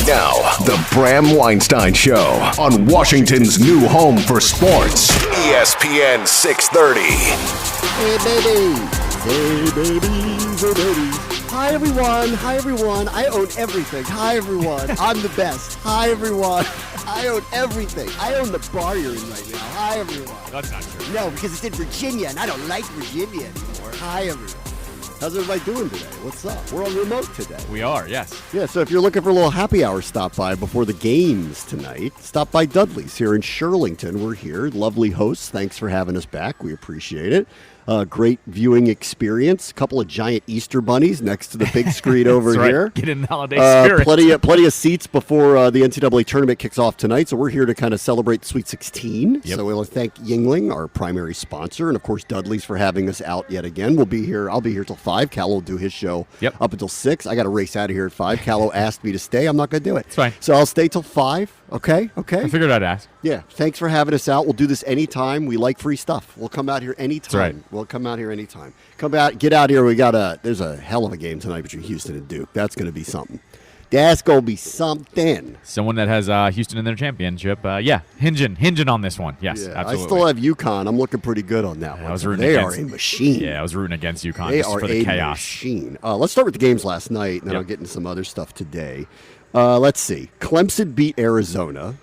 Now, the Bram Weinstein Show on Washington's new home for sports, ESPN 630. Hey, babies. Hey, babies. Hey, babies. Hi, everyone. Hi, everyone. I own everything. Hi, everyone. I'm the best. Hi, everyone. I own everything. I own the bar you're in right now. Hi, everyone. That's not true. No, because it's in Virginia, and I don't like Virginia anymore. Hi, everyone. How's everybody doing today? What's up? We're on remote today. We are, yes. Yeah, so if you're looking for a little happy hour stop by before the games tonight, stop by Dudley's here in Shirlington. We're here. Lovely hosts. Thanks for having us back. We appreciate it. Great viewing experience. A couple of giant Easter bunnies next to the big screen over That's right. here. Get in the holiday spirit. Plenty of seats before the NCAA tournament kicks off tonight. So we're here to kind of celebrate the Sweet 16. Yep. So we'll thank Yingling, our primary sponsor, and of course Dudley's for having us out yet again. We'll be here. I'll be here till 5. Cal will do his show up until 6. I got to race out of here at 5. Callo asked me to stay. I'm not going to do it. It's fine. So I'll stay till 5. Okay. I figured I'd ask. Yeah. Thanks for having us out. We'll do this anytime. We like free stuff. We'll come out here anytime. That's right. We'll come out here anytime. Get out here. There's a hell of a game tonight between Houston and Duke. That's going to be something. That's going to be something. Someone that has Houston in their championship. Hinging on this one. Yes, absolutely. I still have UConn. I'm looking pretty good on that one. I was rooting they against, are a machine. Yeah, I was rooting against UConn They just are for the a chaos. machine. Let's start with the games last night, and then I'll get into some other stuff today. Let's see. Clemson beat Arizona.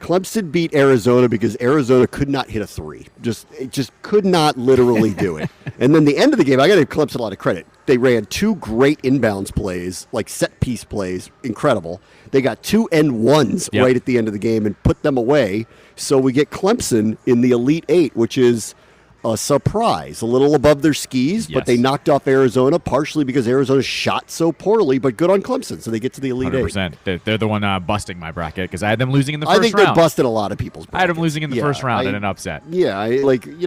Clemson beat Arizona because Arizona could not hit a three. It just could not literally do it. And then the end of the game, I got to give Clemson a lot of credit. They ran 2 great inbounds plays, like set-piece plays, incredible. They got 2 N1s right at the end of the game and put them away. So we get Clemson in the Elite 8, which is a surprise, a little above their skis, but they knocked off Arizona partially because Arizona shot so poorly, but good on Clemson, so they get to the Elite 100%. 8. They're the one busting my bracket because I had them losing in the first round. I think they busted a lot of people's brackets. I had them losing in the first round in an upset. Yeah,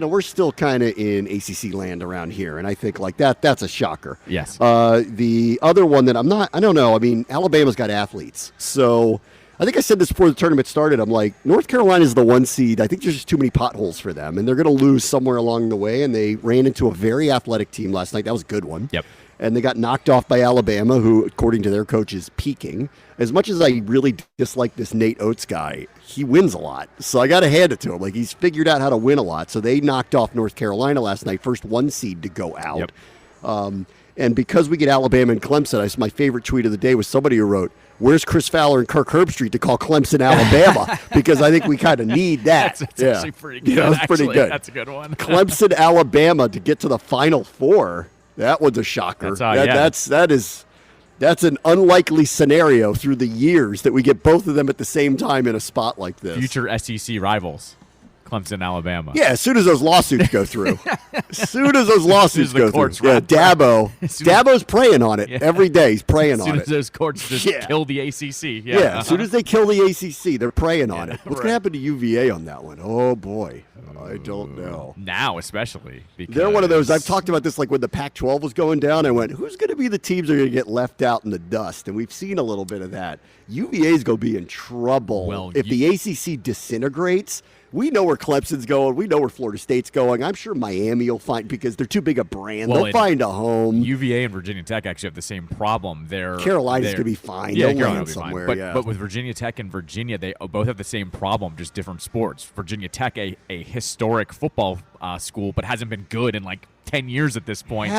we're still kind of in ACC land around here, and I think that's a shocker. Yes. The other one that I don't know. I mean, Alabama's got athletes, so I think I said this before the tournament started. I'm like, North Carolina is the 1 seed. I think there's just too many potholes for them, and they're going to lose somewhere along the way. And they ran into a very athletic team last night. That was a good one. Yep. And they got knocked off by Alabama, who, according to their coach, is peaking. As much as I really dislike this Nate Oates guy, he wins a lot. So I got to hand it to him. Like, he's figured out how to win a lot. So they knocked off North Carolina last night, first 1 seed to go out. Yep. And because we get Alabama and Clemson, my favorite tweet of the day was somebody who wrote, "Where's Chris Fowler and Kirk Herbstreit to call Clemson Alabama?" Because I think we kind of need that. That's actually pretty good. That's pretty good. That's a good one. Clemson, Alabama to get to the Final Four. That was a shocker. That's an unlikely scenario through the years that we get both of them at the same time in a spot like this. Future SEC rivals. Clemson, Alabama. Yeah, as soon as those lawsuits go through. As soon as those lawsuits go through. Yeah, Dabo's praying on it every day. He's praying on it. As soon as those courts just kill the ACC. Yeah, as soon as they kill the ACC, they're praying on it. What's going to happen to UVA on that one? Oh, boy. I don't know. Now, especially. Because they're one of those. I've talked about this like when the Pac-12 was going down. I went, who's going to be the teams that are going to get left out in the dust? And we've seen a little bit of that. UVA is going to be in trouble if the ACC disintegrates. We know where Clemson's going. We know where Florida State's going. I'm sure Miami will find, because they're too big a brand. They'll find a home. UVA and Virginia Tech actually have the same problem. Carolina's going to be fine. Yeah, Carolina will be somewhere. But with Virginia Tech and Virginia, they both have the same problem, just different sports. Virginia Tech, a historic football school, but hasn't been good in like 10 years at this point.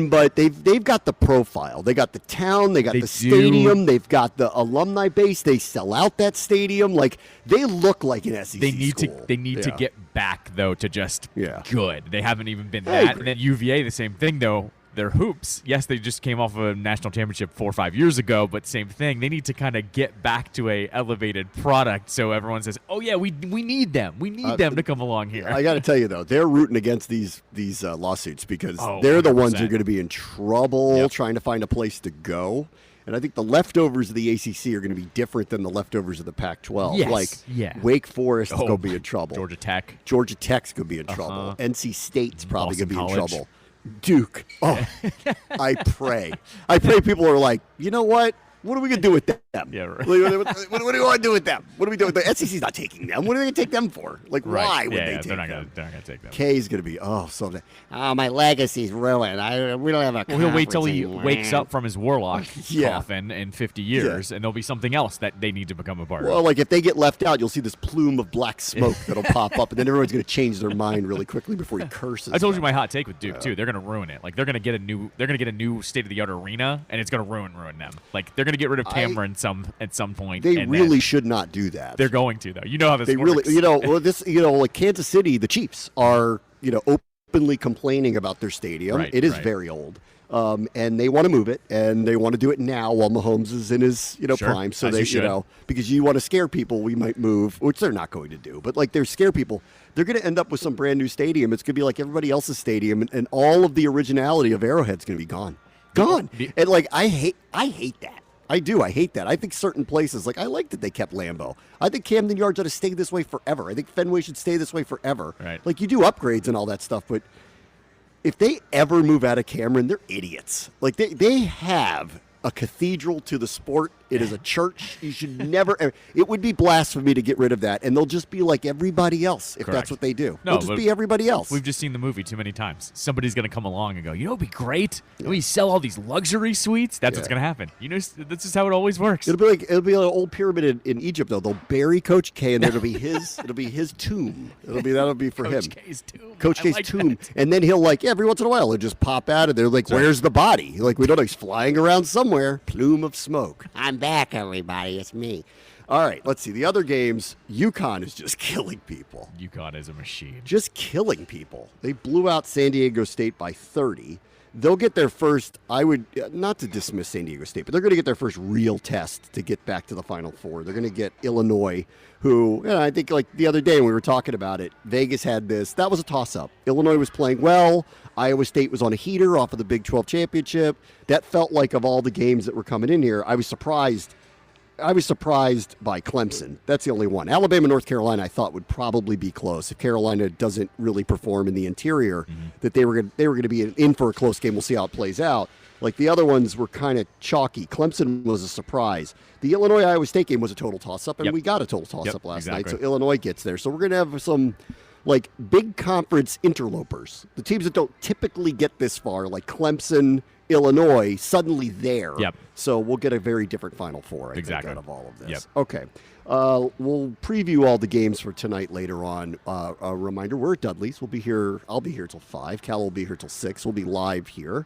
But they've got the profile. They got the town. They got the stadium. They've got the alumni base. They sell out that stadium. Like, they look like an SEC school. They need to get back, though, to just good. They haven't even been that. And then UVA, the same thing, though. They're hoops. Yes, they just came off of a national championship 4 or 5 years ago, but same thing. They need to kind of get back to a elevated product so everyone says, oh, yeah, we need them. We need them to come along here. I got to tell you, though, they're rooting against these lawsuits because they're the ones who are going to be in trouble trying to find a place to go. And I think the leftovers of the ACC are going to be different than the leftovers of the Pac-12. Yes. Wake Forest is going to be in trouble. Georgia Tech's going to be in trouble. NC State's probably going to be in trouble. Duke. Oh, I pray people are like, you know what? What are we going to do with them? Yeah, right. What do we want to do with them? What are we doing? The SEC's not taking them. What are they going to take them for? Like, why would they take them? They're not going to take them. K's going to be, my legacy's ruined. We don't have a Well, he'll wait till he wakes up from his warlock Yeah. coffin in 50 years, and there'll be something else that they need to become a part of. Well, like, if they get left out, you'll see this plume of black smoke that'll pop up, and then everyone's going to change their mind really quickly before he curses. I told you my hot take with Duke too. They're going to ruin it. Like they're going to get a new state-of-the-art arena, and it's going to ruin them. Like they're going to get rid of Cameron at some point. They really should not do that. They're going to though. You know how this they works. Really, like Kansas City, the Chiefs are, openly complaining about their stadium. Right, it is right. very old. And they want to move it, and they want to do it now while Mahomes is in his, Sure, prime. So as they, you should. because you want to scare people, we might move, which they're not going to do. But like, they're scare people. They're going to end up with some brand new stadium. It's going to be like everybody else's stadium, and all of the originality of Arrowhead's going to be gone. And like, I hate that. I do. I hate that. I think certain places, like I like that they kept Lambeau. I think Camden Yards ought to stay this way forever. I think Fenway should stay this way forever. Right. Like, you do upgrades and all that stuff, but if they ever move out of Cameron, they're idiots. Like, they have a cathedral to the sport. It is a church. You should never. It would be blasphemy to get rid of that, and they'll just be like everybody else if Correct. that's what they do. No, they'll just be everybody else. We've just seen the movie too many times. Somebody's going to come along and go, it'd be great. And we sell all these luxury suites. That's what's going to happen. This is how it always works. It'll be like an old pyramid in Egypt, though. They'll bury Coach K, and it'll be his. It'll be his tomb. That'll be for Coach him. K's tomb. Coach K's like tomb, that. and then he'll every once in a while he'll just pop out, and they're like, "Where's the body?" Like, we don't know. He's flying around somewhere. Plume of smoke. I'm back, everybody. It's me. All right, let's see the other games. UConn is just killing people. UConn is a machine. Just killing people. They blew out San Diego State by 30. They'll get their first, I would, not to dismiss San Diego State, but they're going to get their first real test to get back to the Final Four. They're going to get Illinois, who, I think like the other day when we were talking about it, Vegas had this. That was a toss-up. Illinois was playing well. Iowa State was on a heater off of the Big 12 championship. That felt like, of all the games that were coming in here, I was surprised by Clemson. That's the only one. Alabama, North Carolina, I thought would probably be close. If Carolina doesn't really perform in the interior, that they were going to be in for a close game. We'll see how it plays out. Like, the other ones were kind of chalky. Clemson was a surprise. The Illinois-Iowa State game was a total toss-up, and we got a total toss-up last night. So Illinois gets there. So we're going to have some big conference interlopers. The teams that don't typically get this far, like Clemson, Illinois, suddenly there. Yep. So we'll get a very different Final Four, I think, out of all of this. Yep. Okay. We'll preview all the games for tonight later on. A reminder, we're at Dudley's. We'll be here. I'll be here till 5. Cal will be here till 6. We'll be live here.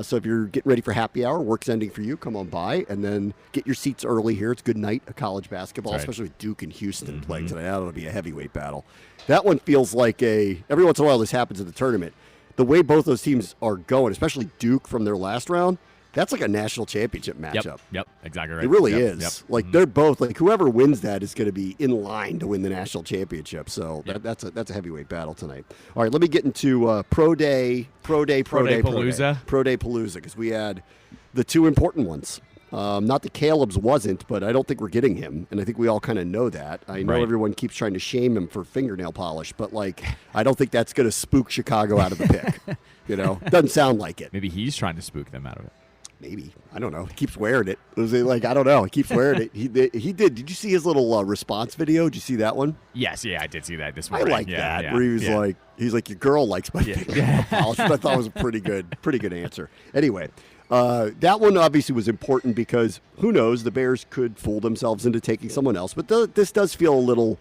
So if you're getting ready for happy hour, work's ending for you, come on by and then get your seats early here. It's good night of college basketball, especially with Duke and Houston playing tonight. That'll be a heavyweight battle. That one feels like every once in a while this happens in the tournament. The way both those teams are going, especially Duke from their last round, that's like a national championship matchup. Yep, exactly right. It really is. Yep. Like, they're both, whoever wins that is going to be in line to win the national championship. So that's a heavyweight battle tonight. All right, let me get into Pro Day Palooza, because we had the two important ones. Not that Caleb's wasn't, but I don't think we're getting him, and I think we all kind of know that. I know everyone keeps trying to shame him for fingernail polish, but I don't think that's going to spook Chicago out of the pick. Doesn't sound like it. Maybe he's trying to spook them out of it. Maybe. I don't know. He keeps wearing it. I don't know. He keeps wearing it. He did. Did you see his little response video? Did you see that one? Yes, I did see that this I morning. like that. Where he was he's like, your girl likes my fingernail polish. Which I thought was a pretty good answer. Anyway, that one obviously was important because who knows, the Bears could fool themselves into taking someone else. But this does feel a little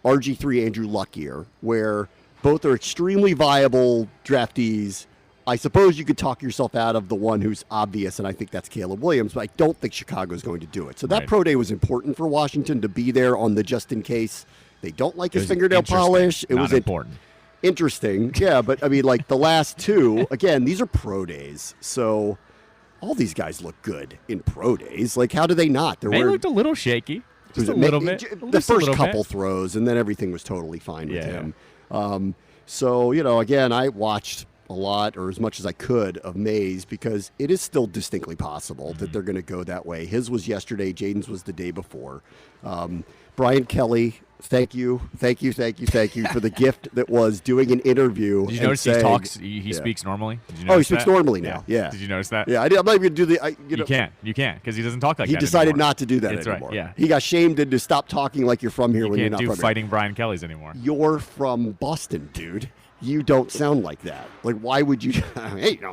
RG3 Andrew Luck year, where both are extremely viable draftees. I suppose you could talk yourself out of the one who's obvious, and I think that's Caleb Williams, but I don't think Chicago's going to do it. So that Pro Day was important for Washington to be there on the just in case they don't like his fingernail polish. It was important. Interesting. Yeah, but I mean, the last two, again, these are Pro Days. So all these guys look good in Pro Days. How do they not? They looked a little shaky. Just a little bit. The first couple throws, and then everything was totally fine with him. So, again, I watched a lot, or as much as I could, of Maye's, because it is still distinctly possible that they're going to go that way. His was yesterday. Jayden's was the day before. Brian Kelly, thank you for the gift that was doing an interview. Did you notice saying, he talks? He speaks normally. Did you he notice speaks that? normally now. Yeah. Did you notice that? Yeah, I'm not even going to do the. You can't, because he doesn't talk like that. He decided anymore. not to do that That's anymore. Right, yeah. He got shamed into stop talking like you're from here when you're not can't from do here. fighting Brian Kellys anymore. You're from Boston, dude. You don't sound like that. Like, why would you? Hey, You're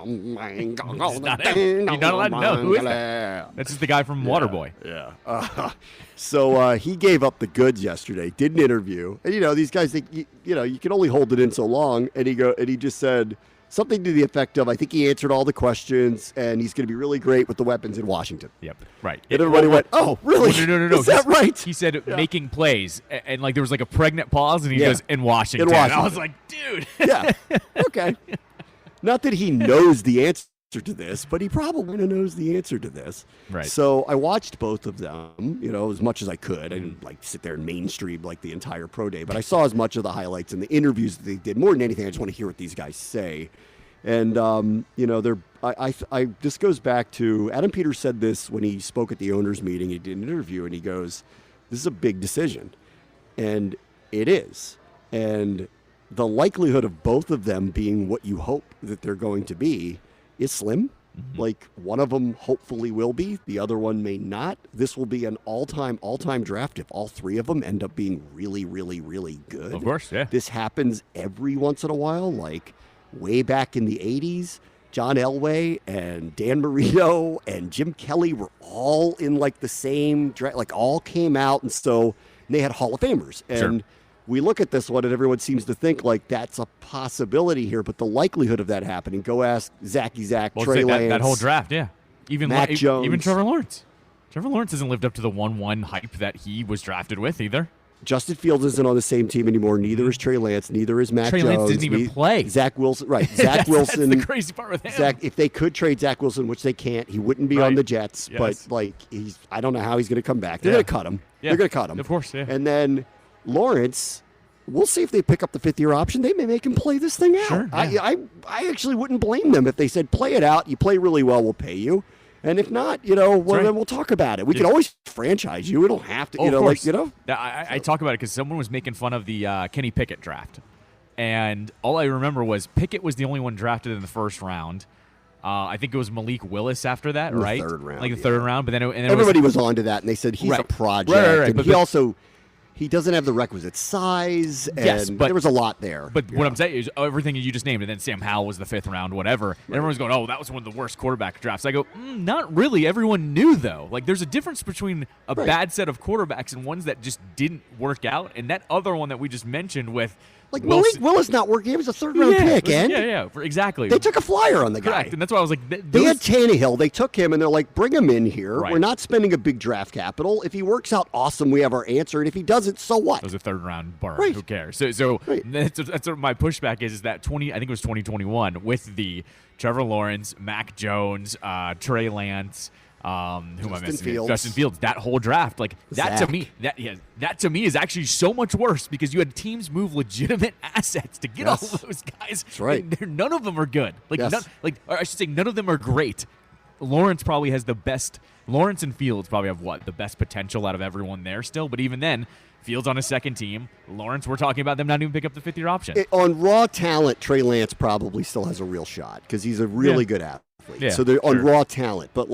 not allowed to know. Who is that? That's just the guy from Waterboy. Yeah. So he gave up the goods yesterday. Did an interview, and these guys think you can only hold it in so long. And he just said something to the effect of, I think he answered all the questions, and he's going to be really great with the weapons in Washington. Yep, right. And everybody went, oh, really? No. Is that right? He said making plays, and like there was like a pregnant pause, and he goes, in Washington. And I was like, dude. Yeah, okay. Not that he knows the answer to this, but he probably knows the answer to this. Right. So I watched both of them, as much as I could. I didn't sit there and mainstream like the entire pro day, but I saw as much of the highlights and the interviews that they did. More than anything, I just want to hear what these guys say. And this goes back to Adam Peters said this when he spoke at the owners' meeting. He did an interview, and he goes, "This is a big decision," and it is. And the likelihood of both of them being what you hope that they're going to be is slim. Mm-hmm. Like, one of them hopefully will be, the other one may not. This will be an all-time draft if all three of them end up being really, really, really good. Of course, yeah. This happens every once in a while, like way back in the 80s. John Elway and Dan Marino and Jim Kelly were all in like the same draft, like all came out, and so they had Hall of Famers. And we look at this one, and everyone seems to think like that's a possibility here, but the likelihood of that happening, go ask Zach, Trey Lance. That whole draft, yeah. Even Mac Jones. Even Trevor Lawrence. Trevor Lawrence hasn't lived up to the 1-1 hype that he was drafted with either. Justin Fields isn't on the same team anymore. Neither is Trey Lance. Neither is Mac Jones. Trey Lance didn't even play. Zach Wilson, right. Zach Wilson. That's the crazy part with him. If they could trade Zach Wilson, which they can't, he wouldn't be on the Jets. Yes. But, I don't know how he's going to come back. They're going to cut him. Yeah. They're going to cut him. Of course, yeah. And then Lawrence, we'll see if they pick up the fifth-year option. They may make him play this thing out. Sure, yeah. I actually wouldn't blame them if they said, play it out. You play really well, we'll pay you. And if not, then we'll talk about it. We can always franchise you. We don't have to, I talk about it because someone was making fun of the Kenny Pickett draft. And all I remember was Pickett was the only one drafted in the first round. I think it was Malik Willis after that, right? The third round. Like the third round. But then everybody was onto that, and they said he's a project. Right. And he doesn't have the requisite size, and there was a lot there. But what I'm saying is everything you just named, and then Sam Howell was the fifth round, whatever. Right. And everyone's going, oh, that was one of the worst quarterback drafts. I go, not really. Everyone knew, though. Like, there's a difference between a bad set of quarterbacks and ones that just didn't work out. And that other one that we just mentioned with Malik Willis not working. He was a third-round pick, exactly. They took a flyer on the guy. Correct, and that's why I was like... They had Tannehill. They took him, and they're like, bring him in here. Right. We're not spending a big draft capital. If he works out, awesome, we have our answer. And if he doesn't, so what? It was a third-round burn. Right. Who cares? So that's what my pushback is that I think it was 2021, with the Trevor Lawrence, Mac Jones, Trey Lance... who am I missing? Justin Fields. That whole draft, that to me is actually so much worse because you had teams move legitimate assets to get all of those guys. That's right. And none of them are good. None of them are great. Lawrence probably has the best. Lawrence and Fields probably have the best potential out of everyone there still. But even then, Fields on his second team. Lawrence, we're talking about them not even pick up the fifth-year option. On raw talent, Trey Lance probably still has a real shot because he's a really good athlete. Yeah, so they're on raw talent, but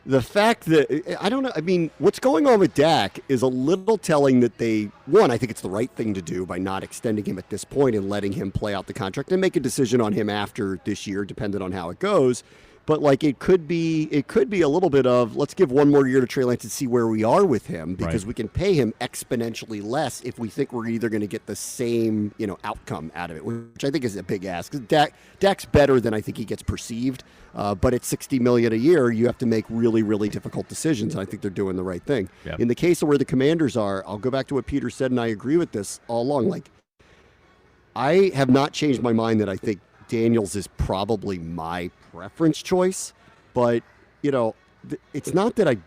the fact that, I don't know, I mean, what's going on with Dak is a little telling that I think it's the right thing to do by not extending him at this point and letting him play out the contract and make a decision on him after this year, depending on how it goes. But it could be a little bit of, let's give one more year to Trey Lance and see where we are with him, because we can pay him exponentially less if we think we're either going to get the same, outcome out of it, which I think is a big ask. Because Dak's better than I think he gets perceived, but at $60 million a year, you have to make really, really difficult decisions, and I think they're doing the right thing. Yep. In the case of where the Commanders are, I'll go back to what Peter said, and I agree with this all along. I have not changed my mind that I think Daniels is probably my preference choice, but it's not that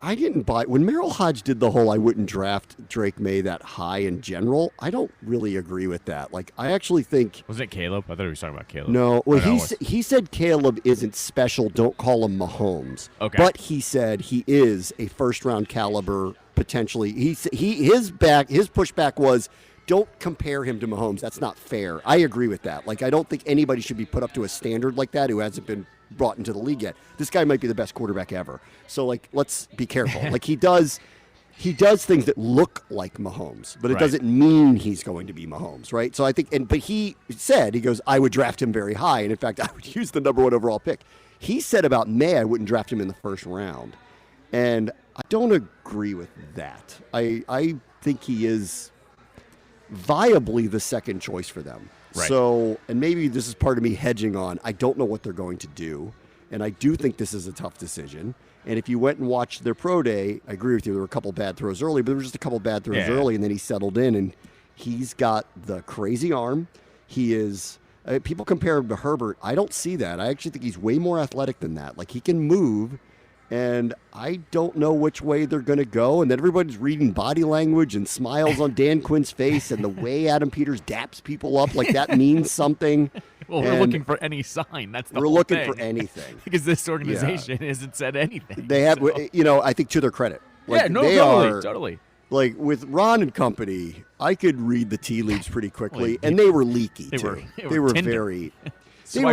I didn't buy when Merrill Hodge did the whole I wouldn't draft Drake Maye that high in general. I don't really agree with that. Like, I actually think wasn't it Caleb? I thought he was talking about Caleb. No, well he said Caleb isn't special. Don't call him Mahomes. Okay, but he said he is a first round caliber potentially. His pushback was, don't compare him to Mahomes. That's not fair. I agree with that. Like, I don't think anybody should be put up to a standard like that who hasn't been brought into the league yet. This guy might be the best quarterback ever. So, like, let's be careful. Like, he does things that look like Mahomes, but it doesn't mean he's going to be Mahomes, right? So I think, but he said, he goes, I would draft him very high, and in fact, I would use the number 1 overall pick. He said about May, I wouldn't draft him in the first round, and I don't agree with that. I think he is viably the second choice for them. Right. So, and maybe this is part of me hedging on, I don't know what they're going to do, and I do think this is a tough decision. And if you went and watched their pro day, I agree with you, there were a couple bad throws early, but there were just a couple bad throws early, and then he settled in, and he's got the crazy arm. He is, people compare him to Herbert. I don't see that. I actually think he's way more athletic than that. Like, he can move, and I don't know which way they're going to go. And then everybody's reading body language and smiles on Dan Quinn's face, and the way Adam Peters daps people up, like that means something. Well, we're looking for any sign. That's the we're whole looking thing. for anything because this organization hasn't said anything. They have, so. I think to their credit. Like, totally. Like with Ron and company, I could read the tea leaves pretty quickly, and they were leaky too. They were very. They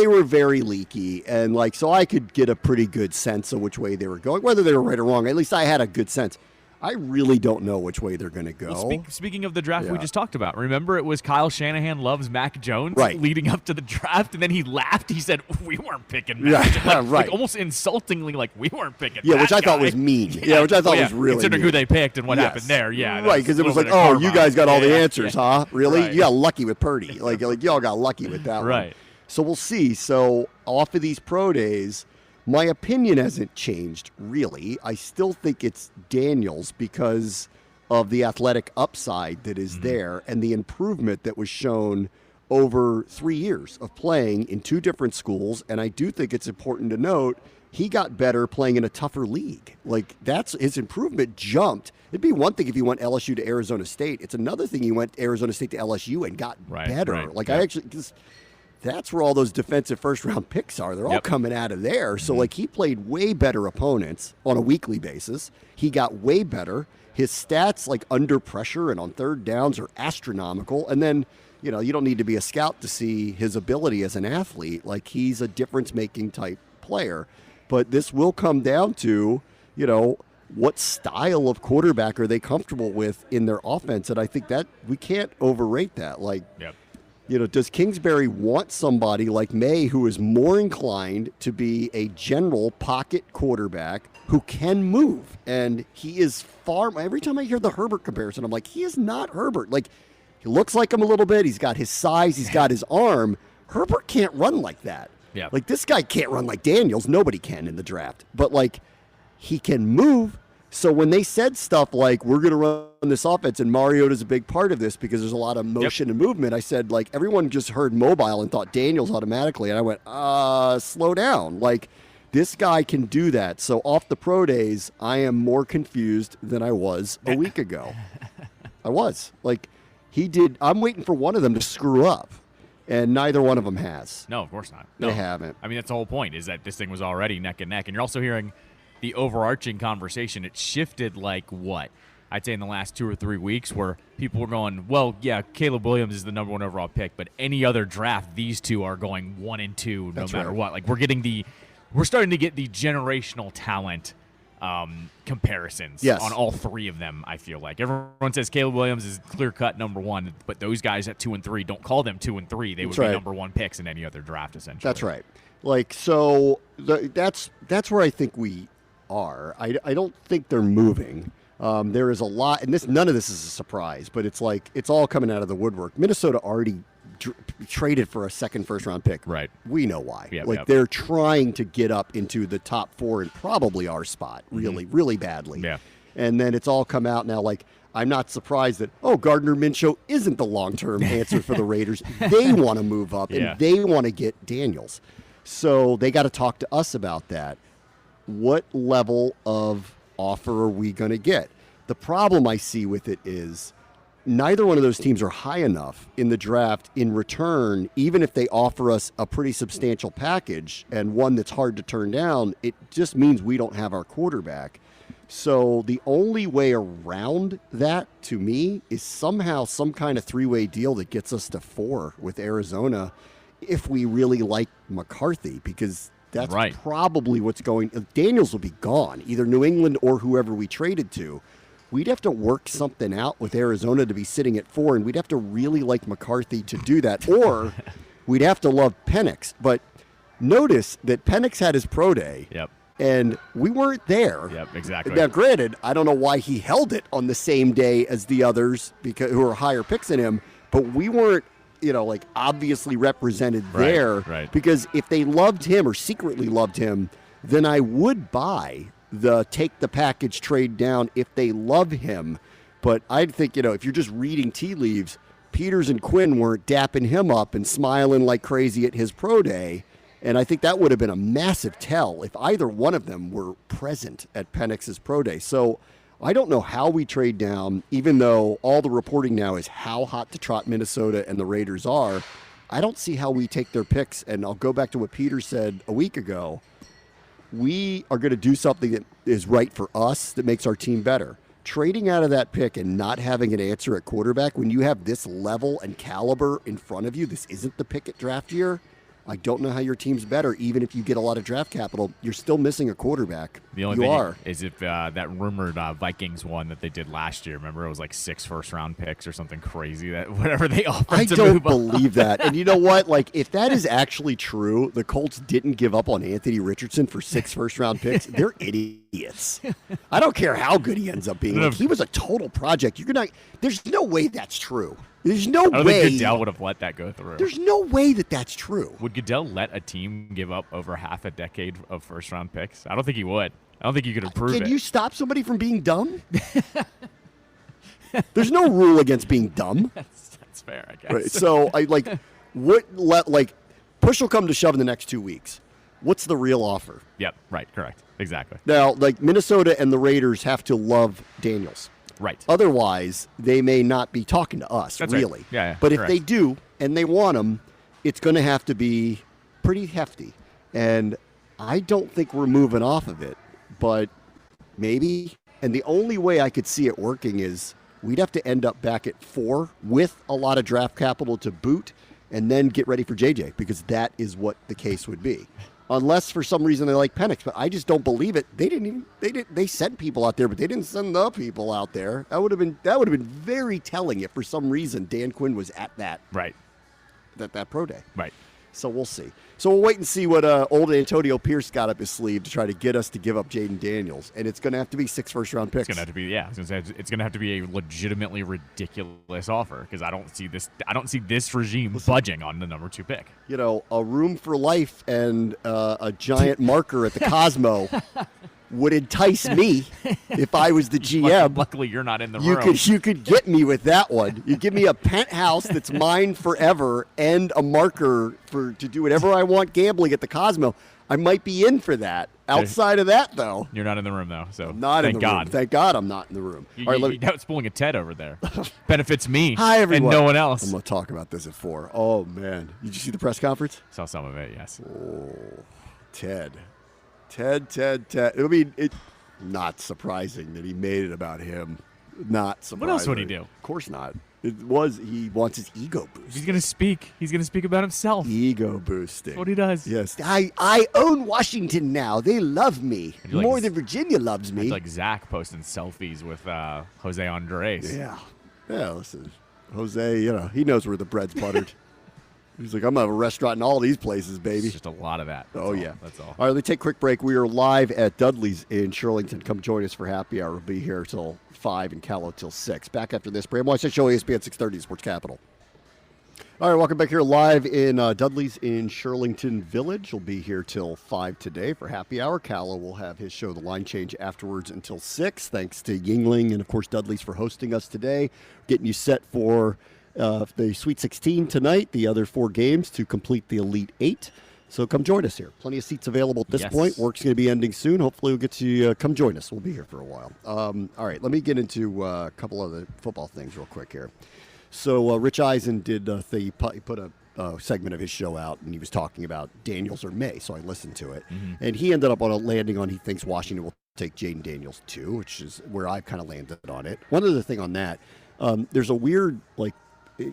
were very leaky, and like, so I could get a pretty good sense of which way they were going, whether they were right or wrong. At least I had a good sense. I really don't know which way they're going to go. Well, speaking of the draft we just talked about, remember it was Kyle Shanahan loves Mac Jones leading up to the draft, and then he laughed. He said, we weren't picking Mac Jones. Like almost insultingly, like, we weren't picking Mac which I thought was mean. Which I thought was really considering mean. who they picked and what happened there. Right, because it was like, oh, you guys got all the answers, huh? Really? Right. You got lucky with Purdy. Like y'all got lucky with that one. Right. So we'll see. So off of these pro days, my opinion hasn't changed, really. I still think it's Daniels because of the athletic upside that is there and the improvement that was shown over 3 years of playing in 2 different schools. And I do think it's important to note he got better playing in a tougher league. Like, that's his improvement jumped. It'd be one thing if he went LSU to Arizona State. It's another thing he went Arizona State to LSU and got better. Right. Like, I actually... That's where all those defensive first-round picks are. They're all coming out of there. So, like, he played way better opponents on a weekly basis. He got way better. His stats, like, under pressure and on third downs are astronomical. And then, you don't need to be a scout to see his ability as an athlete. Like, he's a difference-making type player. But this will come down to, what style of quarterback are they comfortable with in their offense? And I think that we can't overrate that. Like, does Kingsbury want somebody like May who is more inclined to be a general pocket quarterback who can move? And he is every time I hear the Herbert comparison, I'm like, he is not Herbert. Like, he looks like him a little bit. He's got his size. He's got his arm. Herbert can't run like that. Yeah. Like, this guy can't run like Daniels. Nobody can in the draft. But, like, he can move. So when they said stuff like, we're going to run this offense, and Mariota's a big part of this because there's a lot of motion and movement, I said, like, everyone just heard mobile and thought Daniels automatically. And I went, slow down. Like, this guy can do that. So off the pro days, I am more confused than I was a week ago. I was. Like, I'm waiting for one of them to screw up. And neither one of them has. No, of course not. They haven't. I mean, that's the whole point, is that this thing was already neck and neck. And you're also hearing the overarching conversation. It shifted like what? I'd say in the last 2 or 3 weeks where people were going, well, yeah, Caleb Williams is the number 1 overall pick, but any other draft, these two are going 1 and 2 no matter what. Like, we're starting to get the generational talent comparisons on all 3 of them, I feel like. Everyone says Caleb Williams is clear-cut number 1, but those guys at 2 and 3, don't call them 2 and 3. They would be number 1 picks in any other draft, essentially. That's right. Like, so that's where I think we are. I don't think they're moving. There is a lot, and none of this is a surprise, but it's like it's all coming out of the woodwork. Minnesota already traded for a second first-round pick. Right. We know why. They're trying to get up into the top 4 and probably our spot really, really badly. Yeah. And then it's all come out now. Like, I'm not surprised that, Gardner Minshew isn't the long-term answer for the Raiders. They want to move up, and they want to get Daniels. So they got to talk to us about that. what level of offer are we going to get? The problem I see with it is neither one of those teams are high enough in the draft in return, even if they offer us a pretty substantial package and one that's hard to turn down, it just means we don't have our quarterback. So the only way around that, to me, is somehow some kind of three-way deal that gets us to 4 with Arizona if we really like McCarthy, because that's probably what's going. Daniels will be gone, either New England or whoever we traded to. We'd have to work something out with Arizona to be sitting at 4, and we'd have to really like McCarthy to do that, or we'd have to love Penix. But notice that Penix had his pro day, and we weren't there. Yep, exactly. Now, granted, I don't know why he held it on the same day as the others who are higher picks than him, but we weren't, obviously represented there. Right. Because if they loved him or secretly loved him, then I would buy the take the package trade down if they love him. But I'd think, if you're just reading tea leaves, Peters and Quinn weren't dapping him up and smiling like crazy at his pro day. And I think that would have been a massive tell if either one of them were present at Penix's pro day. So I don't know how we trade down, even though all the reporting now is how hot to trot Minnesota and the Raiders are. I don't see how we take their picks. And I'll go back to what Peter said a week ago. We are going to do something that is right for us, that makes our team better. Trading out of that pick and not having an answer at quarterback when you have this level and caliber in front of you, this isn't the pick at draft year. I don't know how your team's better, even if you get a lot of draft capital. You're still missing a quarterback. The only thing is if that rumored Vikings one that they did last year, remember it was like 6 first-round picks or something crazy, that whatever they offered I to don't move believe that. And you know what? Like, if that is actually true, the Colts didn't give up on Anthony Richardson for 6 first-round picks. They're idiots. I don't care how good he ends up being. Like, he was a total project. There's no way that's true. There's no way. I don't think Goodell would have let that go through. There's no way that's true. Would Goodell let a team give up over half a decade of first-round picks? I don't think he would. I don't think you could approve it. Can you stop somebody from being dumb? There's no rule against being dumb. That's fair, I guess. Right, so push will come to shove in the next 2 weeks. What's the real offer? Yep, right, correct. Exactly. Now, Minnesota and the Raiders have to love Daniels. Right. Otherwise, they may not be talking to us, That's really. Right. Yeah, but correct. If they do and they want him, it's going to have to be pretty hefty. And I don't think we're moving off of it, but maybe. And the only way I could see it working is we'd have to end up back at 4 with a lot of draft capital to boot and then get ready for JJ, because that is what the case would be. Unless for some reason they like Penix, but I just don't believe it. They sent people out there, but they didn't send the people out there. That would have been very telling if for some reason Dan Quinn was at that pro day. Right. So we'll see. So we'll wait and see what old Antonio Pierce got up his sleeve to try to get us to give up Jayden Daniels, and it's going to have to be 6 first-round picks. It's going to have to be, I was going to say, it's going to have to be a legitimately ridiculous offer, because I don't see this regime budging on the number 2 pick. A room for life and a giant marker at the Cosmo would entice me if I was the GM. Luckily, you're not in the room. You could get me with that one. You give me a penthouse that's mine forever and a marker to do whatever I want gambling at the Cosmo. I might be in for that. Outside of that, though, you're not in the room, though. So thank God. Thank God I'm not in the room. All right, that's pulling a Ted over there. Benefits me. Hi, everyone. And no one else. I'm going to talk about this at 4. Oh man, did you see the press conference? Saw some of it. Yes. Oh, Ted. I mean, it's not surprising that he made it about him. Not surprising. What else would he do? Of course not. He wants his ego boost. He's going to speak. He's going to speak about himself. Ego boosting. That's what he does. Yes. I own Washington now. They love me more than Virginia loves me. It's like Zach posting selfies with Jose Andres. Yeah. Yeah, listen. Jose, he knows where the bread's buttered. He's like, I'm going to have a restaurant in all these places, baby. It's just a lot of that. That's all. All right, let's take a quick break. We are live at Dudley's in Shirlington. Come join us for happy hour. We'll be here till 5 and Callow till 6. Back after this. Bram Weinstein Show, ESPN 630, Sports Capital. All right, welcome back here live in Dudley's in Shirlington Village. We'll be here till 5 today for happy hour. Callow will have his show, The Line Change, afterwards until 6. Thanks to Yingling and, of course, Dudley's for hosting us today, getting you set for the Sweet 16 tonight, the other 4 games to complete the Elite 8. So come join us here. Plenty of seats available at this Yes. point. Work's going to be ending soon. Hopefully we'll get to come join us. We'll be here for a while. All right, let me get into a couple other football things real quick here. So Rich Eisen did he put a segment of his show out, and he was talking about Daniels or May, so I listened to it. And he ended up on a landing on he thinks Washington will take Jayden Daniels too, which is where I've kind of landed on it. One other thing on that, there's a weird, like,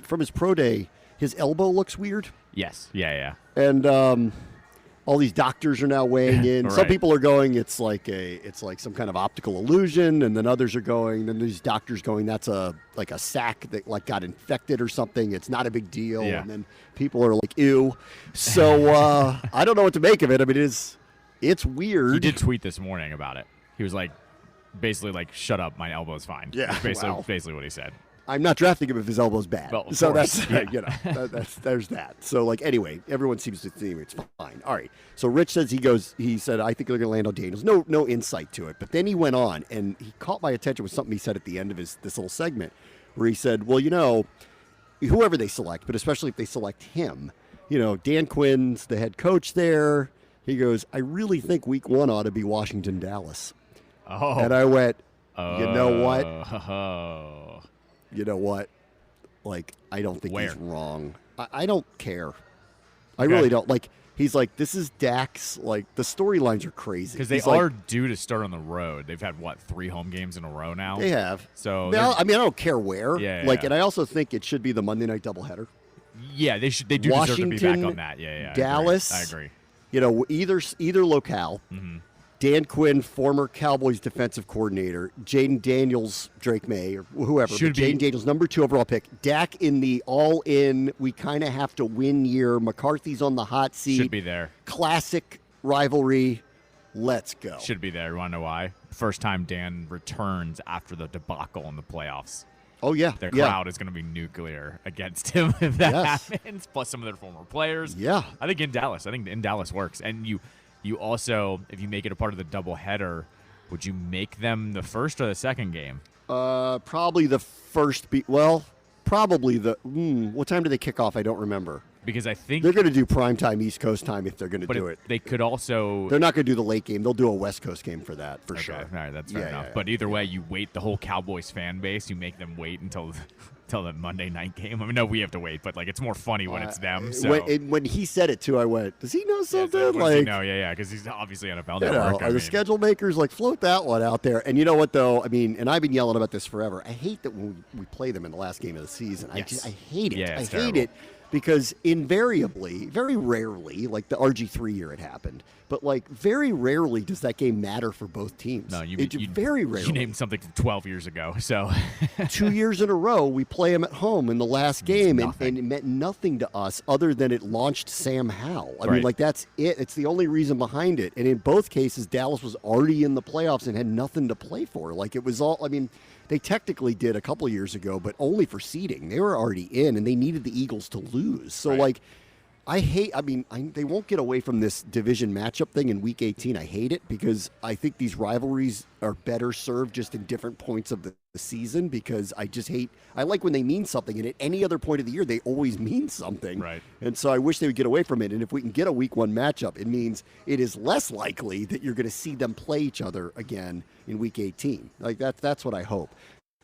from his pro day, his elbow looks weird. Yes. Yeah. And all these doctors are now weighing in. Right. Some people are going, it's like some kind of optical illusion, and then others are going. Then these doctors going, that's like a sac that like got infected or something. It's not a big deal. Yeah. And then people are like, ew. So I don't know what to make of it. I mean, it's weird. He did tweet this morning about it. He was like, basically like, shut up, my elbow's fine. Yeah, Basically what he said. I'm not drafting him if his elbow's bad. Well, of so course. that's there's that. So like anyway, everyone seems to think it's fine. All right. So Rich says he said I think they're going to land on Daniels. No insight to it. But then he went on and he caught my attention with something he said at the end of this little segment where he said, well, whoever they select, but especially if they select him, Dan Quinn's the head coach there. He goes, I really think week 1 ought to be Washington, Dallas. Oh. And I went, you know what? Oh. You know what? Like, I don't think Where? he's wrong. I don't care. I really don't. Like, he's like, this is Dak's. Like, the storylines are crazy. Because they He's are like, due to start on the road. They've had, 3 home games in a row now? They have. So I don't care where. Yeah, like, yeah. and I also think it should be the Monday night doubleheader. Yeah, they do deserve to be back on that. Yeah. Dallas. I agree. Either locale. Mm-hmm. Dan Quinn, former Cowboys defensive coordinator. Jayden Daniels, Drake Maye, or whoever. Jayden Daniels, number 2 overall pick. Dak in the all-in, we kind of have to win year. McCarthy's on the hot seat. Should be there. Classic rivalry. Let's go. Should be there. You want to know why? First time Dan returns after the debacle in the playoffs. Oh, yeah. Their crowd is going to be nuclear against him if that happens, plus some of their former players. Yeah. I think in Dallas works. And you also, if you make it a part of the doubleheader, would you make them the first or the second game? Probably the first. Probably the. What time do they kick off? I don't remember. Because I think they're going to do primetime East Coast time if they're going to do it. They could also. They're not going to do the late game. They'll do a West Coast game for that, for sure. All right, that's fair enough. But either way, you wait the whole Cowboys fan base. You make them wait until the Monday night game. I mean, no, we have to wait, but it's more funny when it's them. So when he said it too, I went, "Does he know something?" Because he's obviously NFL Network. The schedule makers float that one out there. And you know what though? I mean, and I've been yelling about this forever. I hate that when we play them in the last game of the season. Yes. I hate it. Yeah, I terrible. hate it. Because invariably, very rarely, like the RG3 year it happened, but very rarely does that game matter for both teams. No, very rarely. You named something from 12 years ago, so 2 years in a row we play them at home in the last game, and it meant nothing to us other than it launched Sam Howell. I mean, that's it. It's the only reason behind it. And in both cases, Dallas was already in the playoffs and had nothing to play for. It was all. I mean, they technically did a couple of years ago, but only for seeding. They were already in, and they needed the Eagles to lose. So, they won't get away from this division matchup thing in Week 18. I hate it because I think these rivalries are better served just in different points of the season because I like when they mean something, and at any other point of the year, they always mean something. Right. And so I wish they would get away from it. And if we can get a Week 1 matchup, it means it is less likely that you're going to see them play each other again in Week 18. That's what I hope.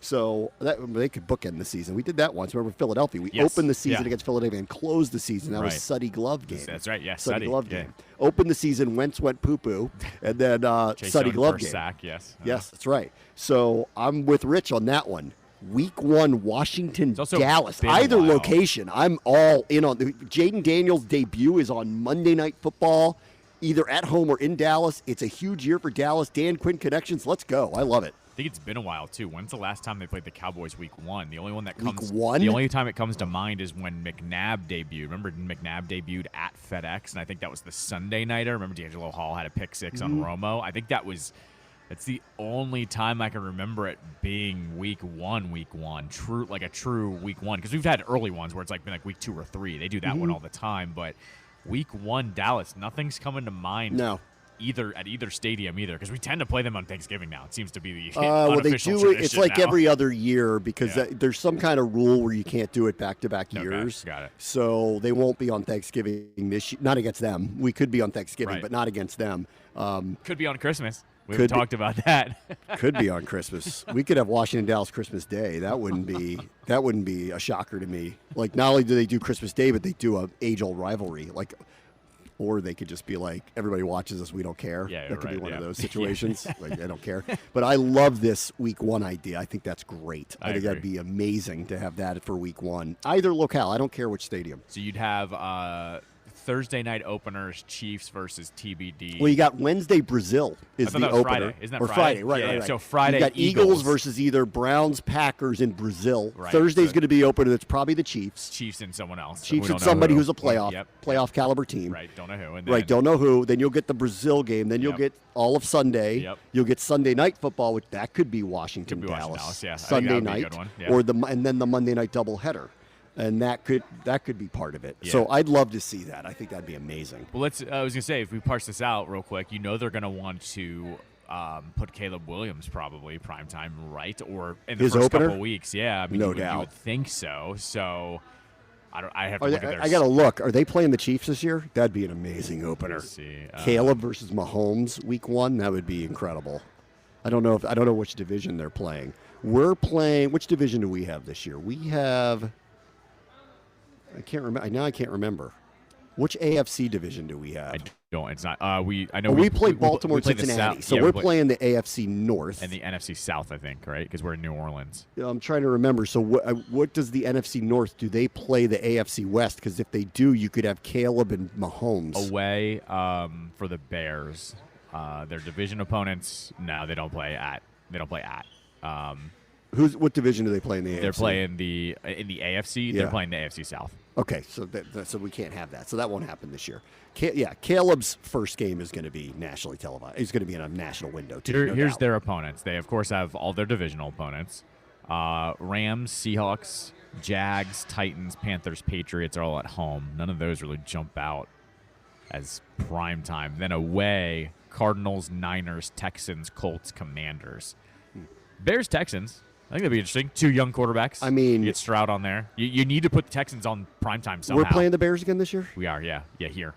So they could bookend the season. We did that once. Remember Philadelphia? We opened the season against Philadelphia and closed the season. That was Suddy Glove game. That's right. Yeah, Suddy Glove game. Opened the season. Wentz went poo poo, and then Suddy Glove game. Sack. Yes. Yes, that's right. So I'm with Rich on that one. Week 1, Washington, Dallas. Either location, I'm all in on. Jayden Daniels' debut is on Monday Night Football, either at home or in Dallas. It's a huge year for Dallas. Dan Quinn connections. Let's go. I love it. I think it's been a while too. When's the last time they played the Cowboys Week 1? The only one that comes. Week 1? The only time it comes to mind is when McNabb debuted. Remember McNabb debuted at FedEx, and I think that was the Sunday nighter. Remember D'Angelo Hall had a pick 6 on Romo. I think that's the only time I can remember it being Week 1, true a true Week 1. Because we've had early ones where it's been Week 2 or 3. They do that one all the time, but Week 1 Dallas, nothing's coming to mind. No. either stadium either, because we tend to play them on Thanksgiving now. It seems to be the well, they unofficial do it. It's like now. every other year because there's some kind of rule where you can't do it back-to-back years. Got it. So they won't be on Thanksgiving this year. Not against them. We could be on Thanksgiving, Right. but not against them. Could be on Christmas. We Could haven't talked about that. Could be on Christmas. We could have Washington Dallas Christmas Day. That wouldn't be a shocker to me. Like, not only do they do Christmas Day, but they do a age-old rivalry. Like, or they could just be like, everybody watches us, we don't care. Yeah, that could be right, one of yeah. those situations. Like, I don't care. But I love this week 1 idea. I think that's great. I think that'd agree. be amazing to have that for week 1. Either locale. I don't care which stadium. So you'd have Thursday night openers, Chiefs versus TBD. Well, you got Wednesday I Brazil is thought the that was opener. Friday. Isn't that or Friday? Right, Yeah, right. so Friday, you got Eagles versus either Browns, Packers in Brazil. Right, Thursday's good. going to be opener. That's probably the Chiefs. Chiefs and someone else. Chiefs We and don't know somebody who. who's a playoff caliber team. Right, don't know who. And Right, then- don't know who. Then you'll get the Brazil game. Then you'll Yep. get all of Sunday. Yep. You'll get Sunday night football, which that could be Washington, Could be Washington, Dallas. Dallas, yeah. I think Sunday that would be a night, good one, yeah. and then the Monday night doubleheader, and that could be part of it. Yeah. So I'd love to see that. I think that'd be amazing. Well, I was gonna say, if we parse this out real quick, they're gonna want to put Caleb Williams probably primetime, right? Or in the His first opener? couple weeks, yeah. I mean, No you doubt. would think so. So I have to Are look they- at their. I got to look. Are they playing the Chiefs this year? That'd be an amazing opener. Let's see. Caleb versus Mahomes week 1. That would be incredible. I don't know which division they're playing. We're playing. Which division do we have this year? We have. I can't remember. Now I can't remember. Which AFC division do we have? I don't. It's not. I know we play Baltimore, we play the Cincinnati. South- So yeah, we're we play- playing the AFC North. and the NFC South, I think, right? Because we're in New Orleans. I'm trying to remember. So what does the NFC North? Do they play the AFC West? Because if they do, you could have Caleb and Mahomes. Away for the Bears. Their division opponents. No, they don't play at. What division do they play in the AFC? They're playing in the AFC. Yeah. They're playing the AFC South. Okay, so so we can't have that. So that won't happen this year. Caleb's first game is going to be nationally televised. It's going to be in a national window too. Here's doubt. their opponents. They of course have all their divisional opponents. Rams, Seahawks, Jags, Titans, Panthers, Patriots are all at home. None of those really jump out as prime time. Then away, Cardinals, Niners, Texans, Colts, Commanders. Bears, Texans. I think that'd be interesting. 2 young quarterbacks. I mean- you get Stroud on there. You need to put the Texans on primetime somehow. We're playing the Bears again this year. We are, yeah, here.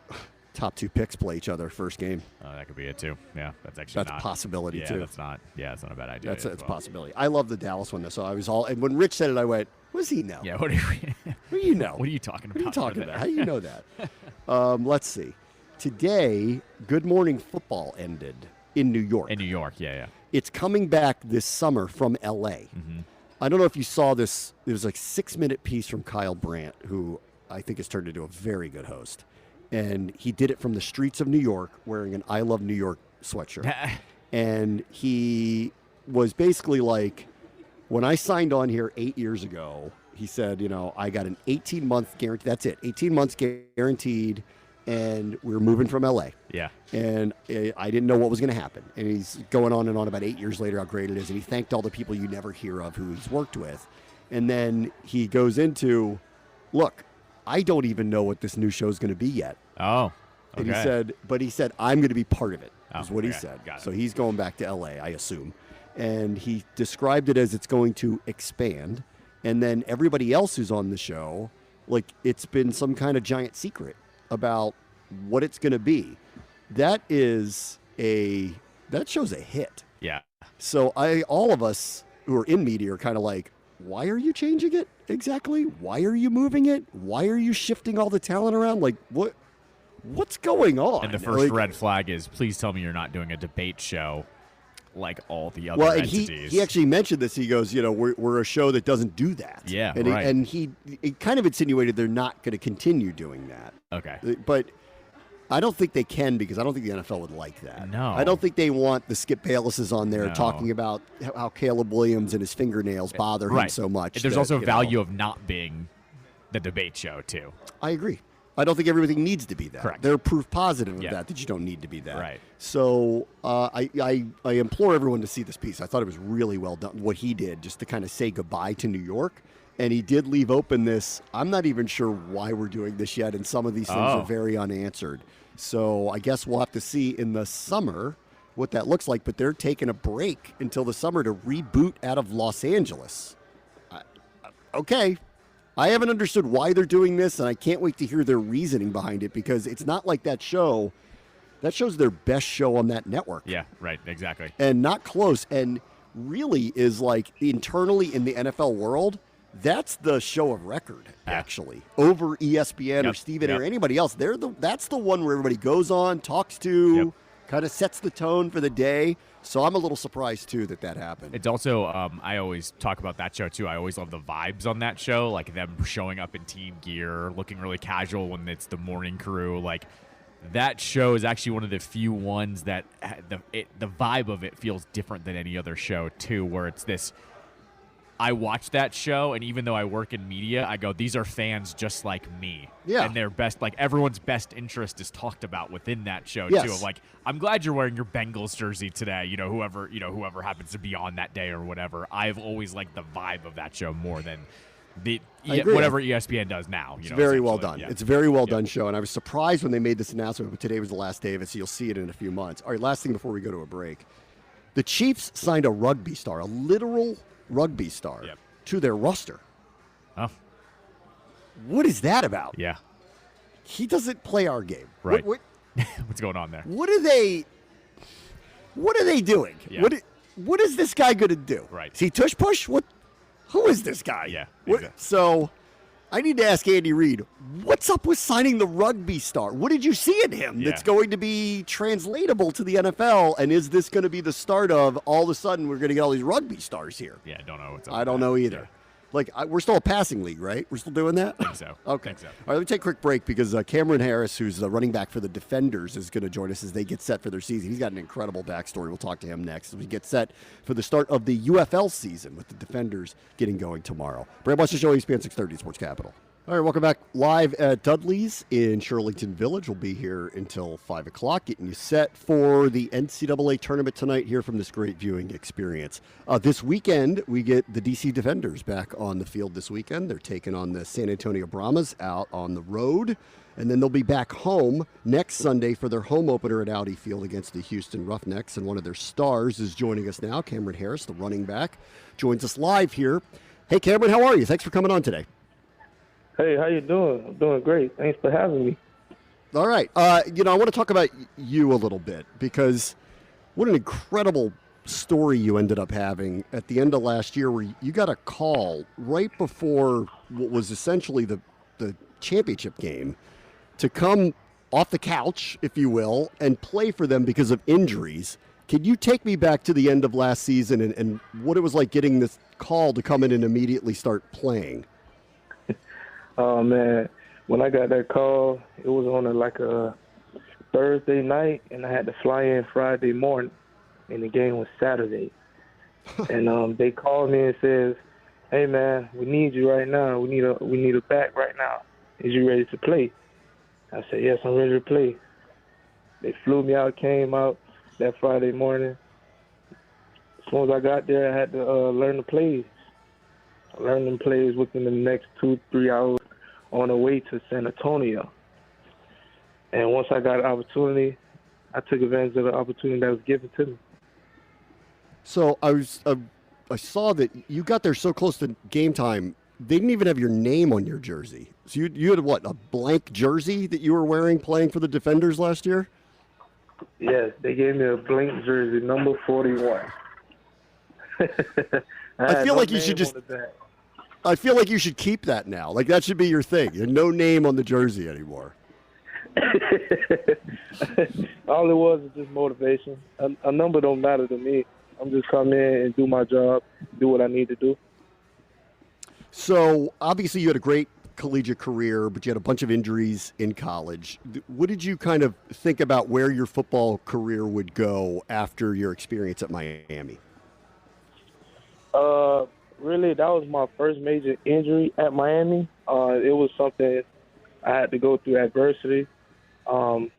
Top 2 picks play each other first game. That could be it too. Yeah, that's actually That's not a possibility yeah, too. That's not. Yeah, it's not a bad idea. That's as a well. possibility. I love the Dallas one though. So I was all. And when Rich said it, I went, "What does he know? Yeah. What do you know? What are you talking about? What are you talking over about? there? How do you know that?" Let's see. Today, Good Morning Football ended in New York. In New York, yeah. It's coming back this summer from L.A. Mm-hmm. I don't know if you saw this. It was like 6-minute piece from Kyle Brandt, who I think has turned into a very good host. And he did it from the streets of New York wearing an I Love New York sweatshirt. And he was basically like, when I signed on here 8 years ago, he said, I got an 18-month guarantee. That's it, 18 months guaranteed. And we're moving from LA. Yeah. And I didn't know what was going to happen. And he's going on and on about 8 years later how great it is. And he thanked all the people you never hear of who he's worked with. And then he goes into, look, I don't even know what this new show is going to be yet. Oh. Okay. And he said, I'm going to be part of it, is what he okay. said. Got it. So he's going back to LA, I assume. And he described it as it's going to expand. And then everybody else who's on the show, like it's been some kind of giant secret about what it's going to be. That shows a hit. Yeah. So all of us who are in media are kind of like, why are you changing it exactly? Why are you moving it? Why are you shifting all the talent around? Like what's going on? And the first red flag is, please tell me you're not doing a debate show like all the other and entities. he actually mentioned this. He goes, we're a show that doesn't do that. Yeah, and right. He kind of insinuated they're not going to continue doing that. Okay. But I don't think they can, because I don't think the NFL would like that. No. I don't think they want the Skip Baylesses on there No. talking about how Caleb Williams and his fingernails bother him so much. There's that, also value of not being the debate show too. I agree. I don't think everything needs to be that. Correct. They're proof positive of Yeah. that you don't need to be that. Right. So I implore everyone to see this piece. I thought it was really well done, what he did, just to kind of say goodbye to New York. And he did leave open this. I'm not even sure why we're doing this yet, and some of these things are very unanswered. So I guess we'll have to see in the summer what that looks like. But they're taking a break until the summer to reboot out of Los Angeles. Okay. I haven't understood why they're doing this, and I can't wait to hear their reasoning behind it, because it's not like that show's their best show on that network. Yeah, right, exactly. And not close, and really is like internally in the NFL world, that's the show of record, actually, over ESPN or Stephen A or anybody else. That's the one where everybody goes on, talks to, kind of sets the tone for the day. So I'm a little surprised, too, that happened. It's also, I always talk about that show, too. I always love the vibes on that show, like them showing up in team gear, looking really casual when it's the morning crew. Like, that show is actually one of the few ones that the vibe of it feels different than any other show, too, where it's this. I watch that show, and even though I work in media, I go, these are fans just like me. Yeah. And their best, like, everyone's best interest is talked about within that show, Yes. too. Of like, I'm glad you're wearing your Bengals jersey today, whoever happens to be on that day or whatever. I've always liked the vibe of that show more than whatever ESPN does now. It's very well done. Yeah. It's a very well done show, and I was surprised when they made this announcement, but today was the last day of it, so you'll see it in a few months. All right, last thing before we go to a break. The Chiefs signed a rugby star, a literal rugby star, to their roster. Oh. What is that about? Yeah. He doesn't play our game. Right. What's going on there? What are they doing? Yeah. What is this guy going to do? Right. Is he tush push? Who is this guy? Yeah. Exactly. So I need to ask Andy Reid, what's up with signing the rugby star? What did you see in him that's going to be translatable to the NFL? And is this going to be the start of all of a sudden we're going to get all these rugby stars here? Yeah, I don't know what's up. I don't know either. Yeah. Like, we're still a passing league, right? We're still doing that? I think so. Okay. Think so. All right, let me take a quick break because Cameron Harris, who's the running back for the Defenders, is going to join us as they get set for their season. He's got an incredible backstory. We'll talk to him next as we get set for the start of the UFL season with the Defenders getting going tomorrow. Bram Watch the show, ESPN 630 Sports Capital. All right, welcome back live at Dudley's in Shirlington Village. We'll be here until 5 o'clock, getting you set for the NCAA tournament tonight here from this great viewing experience. This weekend, we get the DC Defenders back on the field this weekend. They're taking on the San Antonio Brahmas out on the road, and then they'll be back home next Sunday for their home opener at Audi Field against the Houston Roughnecks, and one of their stars is joining us now. Cameron Harris, the running back, joins us live here. Hey, Cameron, how are you? Thanks for coming on today. Hey, how you doing? I'm doing great. Thanks for having me. All right. I want to talk about you a little bit because what an incredible story you ended up having at the end of last year where you got a call right before what was essentially the championship game to come off the couch, if you will, and play for them because of injuries. Can you take me back to the end of last season and what it was like getting this call to come in and immediately start playing? Oh, man. When I got that call, it was on a Thursday night, and I had to fly in Friday morning, and the game was Saturday. And they called me and says, "Hey, man, we need you right now. We need a back right now. Is you ready to play?" I said, "Yes, I'm ready to play." They flew me out, came out that Friday morning. As soon as I got there, I had to learn the plays. I learned them plays within the next 2-3 hours on the way to San Antonio. And once I got an opportunity, I took advantage of the opportunity that was given to me. So I saw that you got there so close to game time, they didn't even have your name on your jersey. So you had what, a blank jersey that you were wearing playing for the Defenders last year? Yes, they gave me a blank jersey, number 41. I feel like you should I feel like you should keep that now. Like that should be your thing. No name on the jersey anymore. All it was just motivation. A number don't matter to me. I'm just come in and do my job, do what I need to do. So obviously you had a great collegiate career, but you had a bunch of injuries in college. What did you kind of think about where your football career would go after your experience at Miami? Really, that was my first major injury at Miami. It was something I had to go through adversity. Sure,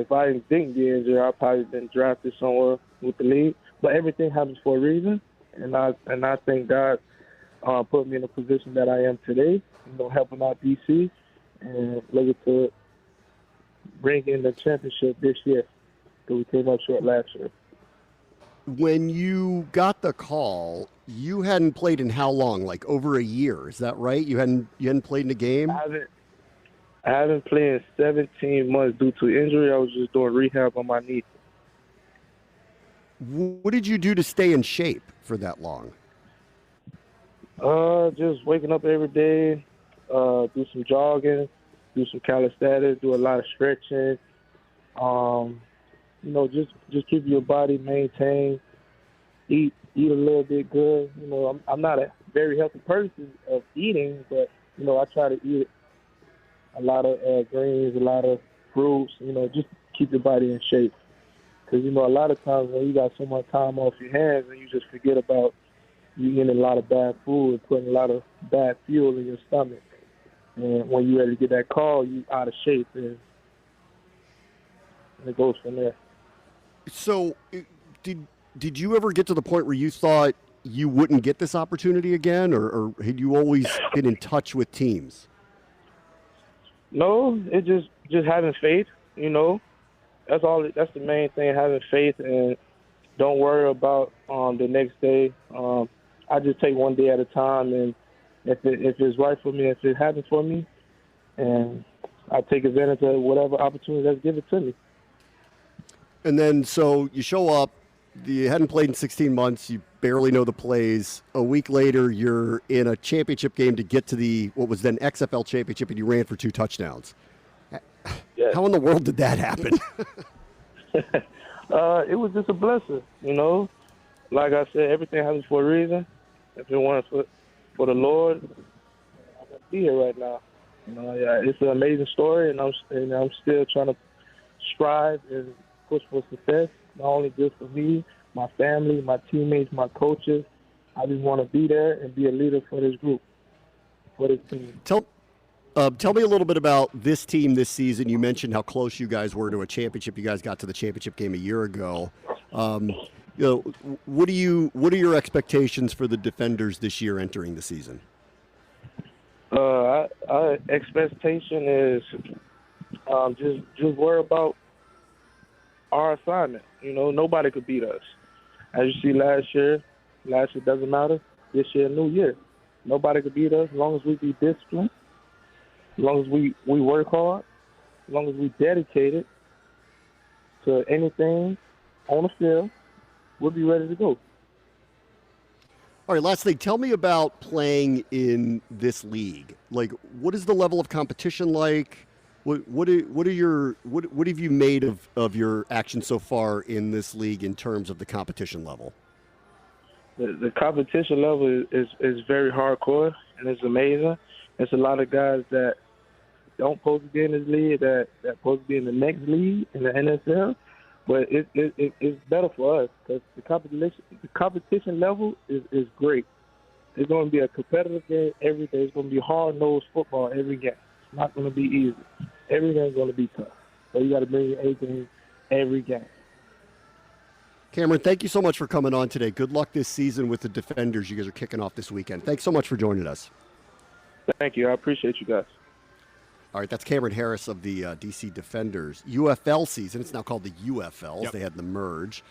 if I didn't get injured, I'd probably been drafted somewhere with the league. But everything happens for a reason, and I thank God put me in the position that I am today, helping out DC and looking to bring in the championship this year because we came up short last year. When you got the call, you hadn't played in how long? Like over a year, is that right? You hadn't played in a game? I haven't played in 17 months due to injury. I was just doing rehab on my knee. What did you do to stay in shape for that long? Just waking up every day, do some jogging, do some calisthenics, do a lot of stretching. Just keep your body maintained. Eat a little bit good. I'm not a very healthy person of eating, but I try to eat a lot of greens, a lot of fruits. Just keep your body in shape. Because a lot of times when you got so much time off your hands, and you just forget about you eating a lot of bad food and putting a lot of bad fuel in your stomach. And when you ready to get that call, you out of shape, and it goes from there. So, did you ever get to the point where you thought you wouldn't get this opportunity again, or had you always been in touch with teams? No, it just having faith. That's all. That's the main thing. Having faith and don't worry about the next day. I just take one day at a time, and if it's right for me, if it happens for me, and I take advantage of whatever opportunity that's given to me. And then, so you show up, you hadn't played in 16 months, you barely know the plays. A week later, you're in a championship game to get to what was then XFL championship, and you ran for 2 touchdowns. Yeah. How in the world did that happen? It was just a blessing, Like I said, everything happens for a reason. If it weren't for the Lord, I wouldn't be here right now. It's an amazing story, and I'm still trying to strive and push for success. Not only just for me, my family, my teammates, my coaches. I just want to be there and be a leader for this group, for this team. Tell me a little bit about this team this season. You mentioned how close you guys were to a championship. You guys got to the championship game a year ago. What are your expectations for the Defenders this year entering the season? Our expectation is just worry about our assignment. Nobody could beat us. As you see last year doesn't matter. This year, new year. Nobody could beat us as long as we be disciplined, as long as we work hard, as long as we dedicated to anything on the field, we'll be ready to go. All right, last thing, tell me about playing in this league. Like, what is the level of competition like? What have you made of your action so far in this league in terms of the competition level? The competition level is very hardcore, and it's amazing. There's a lot of guys that don't supposed to be in this league, that supposed to be in the next league, in the NFL. But it's better for us because the competition level is great. It's going to be a competitive game every day. It's going to be hard-nosed football every game. It's not going to be easy. Every game is going to be tough. So you got to bring your A game every game. Cameron, thank you so much for coming on today. Good luck this season with the Defenders. You guys are kicking off this weekend. Thanks so much for joining us. Thank you. I appreciate you guys. All right, that's Cameron Harris of the DC Defenders. UFL season, it's now called the UFLs. Yep. They had the merge.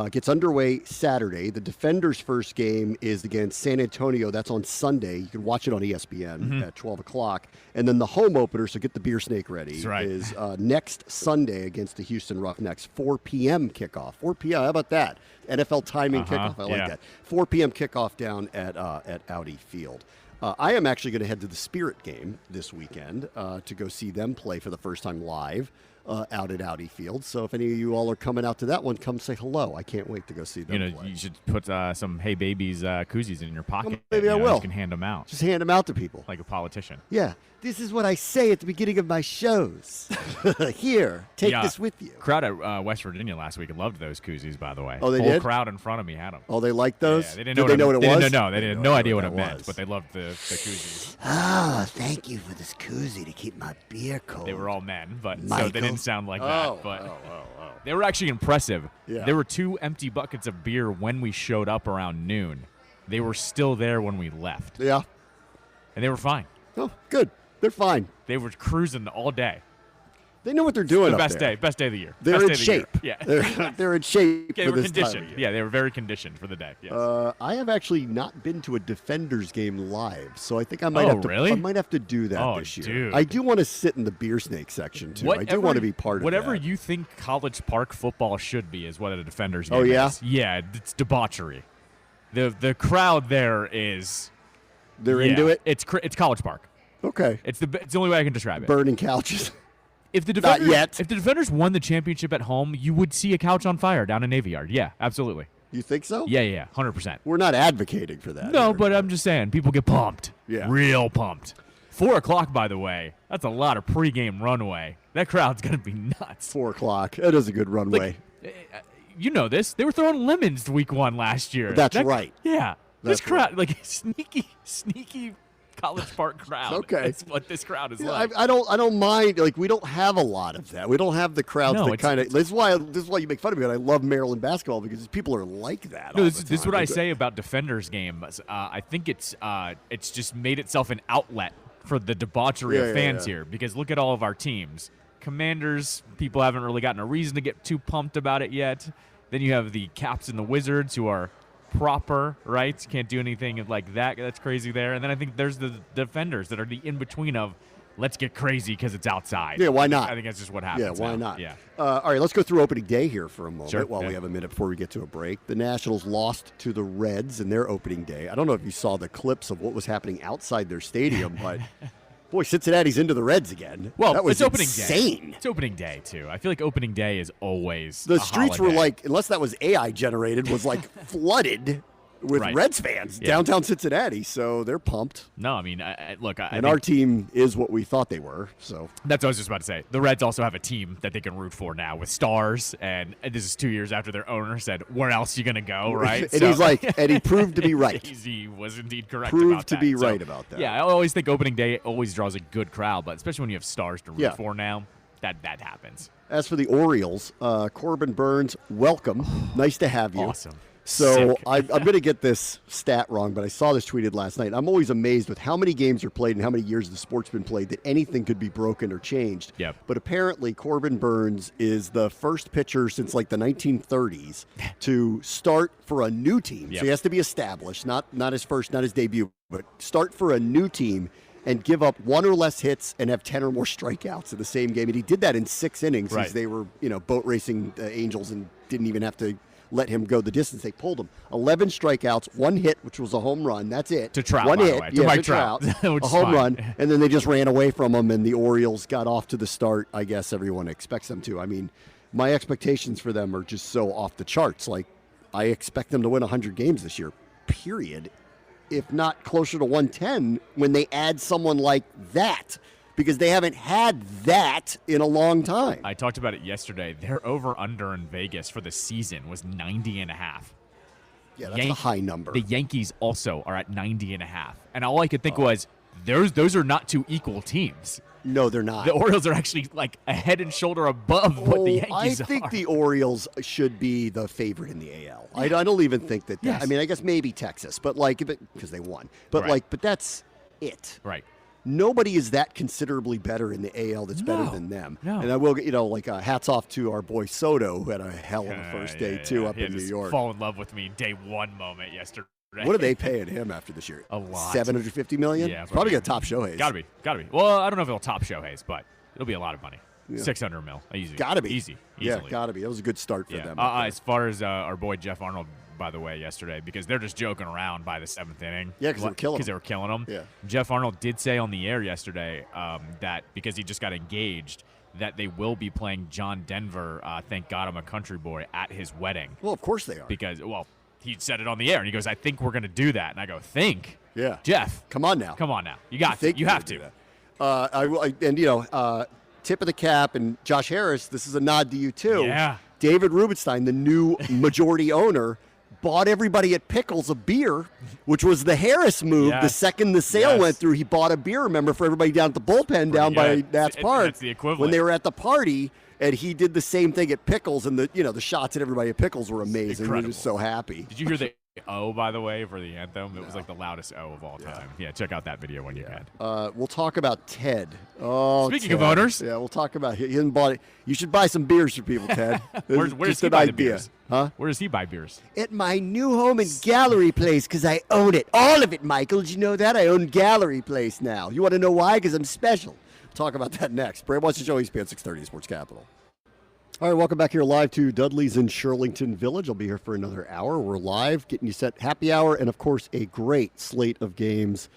Gets underway Saturday. The Defenders' first game is against San Antonio. That's on Sunday. You can watch it on ESPN at 12 o'clock. And then the home opener, so get the beer snake ready, is next Sunday against the Houston Roughnecks, 4 p.m. kickoff. 4 p.m., how about that? NFL timing kickoff, I like that. 4 p.m. kickoff down at Audi Field. I am actually going to head to the Spirit game this weekend to go see them play for the first time live out at Audi Field. So if any of you all are coming out to that one, come say hello. I can't wait to go see them play. You should put some Hey Babies koozies in your pocket. Well, maybe I will. You can hand them out. Just hand them out to people. Like a politician. Yeah. This is what I say at the beginning of my shows. Here, take this with you. Crowd at West Virginia last week loved those koozies, by the way. Oh, they did? The crowd crowd in front of me had them. Oh, they liked those? Yeah, they didn't know what it was? They had no idea what it meant, but they loved the koozies. Oh, thank you for this koozie to keep my beer cold. They were all men, but Michael. so they didn't sound like that. But they were actually impressive. Yeah. There were 2 empty buckets of beer when we showed up around noon. They were still there when we left. Yeah. And they were fine. Oh, good. They're fine. They were cruising all day. They know what they're doing. The up best there. Best day of the year. They're best in shape. Yeah. They're in shape they for were this conditioned. time of year. Yeah, they were very conditioned for the day. Yes. I have actually not been to a Defenders game live, so I think I might have to. Really? I might have to do that this year. Dude. I do want to sit in the beer snake section too. I do want to be part of whatever that. you think College Park football should be is what a Defenders game yeah? is. Yeah, it's debauchery. The crowd there is. They're into it. It's College Park. Okay. It's the only way I can describe it. Burning couches. If the Defenders, Not yet. If the Defenders won the championship at home, you would see a couch on fire down in Navy Yard. Yeah, absolutely. You think so? Yeah, 100%. We're not advocating for that. No, but I'm just saying, people get pumped. Yeah. Real pumped. 4 o'clock, by the way. That's a lot of pregame runway. That crowd's going to be nuts. 4 o'clock. That is a good runway. You know this. They were throwing lemons week 1 last year. That's right. Yeah. That's This crowd, sneaky College Park crowd. Okay. That's what this crowd is like. I don't mind. Like, we don't have a lot of that. We don't have the crowds that kind of. This is why you make fun of me. And I love Maryland basketball because people are like that. No, this is what I say about Defenders games. I think it's just made itself an outlet for the debauchery of fans here. Because look at all of our teams. Commanders, people haven't really gotten a reason to get too pumped about it yet. Then you have the Caps and the Wizards, who are proper, right? Can't do anything like that. That's crazy there. And then I think there's the Defenders that are the in-between of let's get crazy because it's outside. Yeah, why not? I think that's just what happens. Yeah, why not? Yeah. All right, let's go through opening day here for a moment while yeah. we have a minute before we get to a break. The Nationals lost to the Reds in their opening day. I don't know if you saw the clips of what was happening outside their stadium, but boy, Cincinnati's into the Reds again. Well, that was it's opening insane. day. It's opening day, too. I feel like opening day is always The a streets holiday. were like, unless that was AI generated, was like flooded with Right. Reds fans Yeah. downtown Cincinnati. So they're pumped. No, I mean, look, I And think our team is what we thought they were. So that's what I was just about to say. The Reds also have a team that they can root for now with stars, and this is 2 years after their owner said, "Where else are you going to go?" Right? and he's like, and he proved to be right. He was indeed correct. Proved about to that. be So, right about that. Yeah, I always think opening day always draws a good crowd, but especially when you have stars to root Yeah. for now, that happens. As for the Orioles, Corbin Burns, welcome. Nice to have you. Awesome. So Sick. I'm going to get this stat wrong, but I saw this tweeted last night. I'm always amazed with how many games are played and how many years the sport's been played that anything could be broken or changed. Yep. But apparently Corbin Burns is the first pitcher since like the 1930s to start for a new team. Yep. So he has to be established, not his first, not his debut, but start for a new team and give up 1 or less hits and have 10 or more strikeouts in the same game. And he did that in 6 innings Right. as they were, boat racing Angels and didn't even have to let him go the distance. They pulled him. 11 strikeouts, 1 hit, which was a home run. That's it. To Trout, one by the hit, way. To Mike Trout. a Which is home fine. run, and then they just ran away from him, and the Orioles got off to the start I guess everyone expects them to. I mean, my expectations for them are just so off the charts. Like, I expect them to win 100 games this year, period, if not closer to 110 when they add someone like that, because they haven't had that in a long time. I talked about it yesterday. Their over-under in Vegas for the season was 90.5. Yeah, that's a high number. The Yankees also are at 90.5. And all I could think was, those are not two equal teams. No, they're not. The Orioles are actually like a head and shoulder above what the Yankees I think are. the Orioles should be the favorite in the AL. I don't even think that. Yes. I mean, I guess maybe Texas, but because they won. But Right. but that's it. Right. Nobody is that considerably better in the AL that's better No. than them. No. And I will get, hats off to our boy Soto, who had a hell of a first day, too, up He in had New this York. fall in love with me day one moment yesterday. What are they paying him after this year? A lot. $750 million? Yeah, It's probably going to top Shohei's. Gotta be. Well, I don't know if it'll top Shohei's, but it'll be a lot of money. Yeah. 600 mil. Easy. Gotta be. Easy. Yeah, Easily. gotta be. That was a good start for Yeah. them. As far as our boy Jeff Arnold, by the way, yesterday, because they're just joking around by the 7th inning. Yeah, 'cause they were killing Because they were killing him. Yeah. Jeff Arnold did say on the air yesterday that because he just got engaged, that they will be playing John Denver, thank God I'm a country boy, at his wedding. Well, of course they are. Because, he said it on the air, and he goes, I think we're going to do that. And I go, think? Yeah. Jeff. Come on now. Come on now. You got to. think You you're have gonna to. do that. Tip of the cap, and Josh Harris, this is a nod to you too. Yeah. David Rubenstein, the new majority owner, bought everybody at Pickles a beer, which was the Harris move. Yes. The second the sale Yes. went through, he bought a beer, remember, for everybody down at the bullpen down by good. Nats Park. That's the equivalent. When they were at the party, and he did the same thing at Pickles, and the shots at everybody at Pickles were amazing. He incredible. was so happy. Did you hear the O, by the way, for the anthem. It was like the loudest O of all time. Yeah, check out that video when you can. We'll talk about Ted. Oh, Speaking Ted. of owners. Yeah, we'll talk about he hasn't bought it. You should buy some beers for people, Ted. Where does he buy the beers? Huh? Where does he buy beers? At my new home and gallery place, because I own it. All of it, Michael. Did you know that? I own Gallery Place now. You want to know why? Because I'm special. Talk about that next. Bram watches Show ESPN 630 Sports Capital. All right, welcome back here live to Dudley's in Shirlington Village. I'll be here for another hour. We're live, getting you set happy hour, and of course, a great slate of games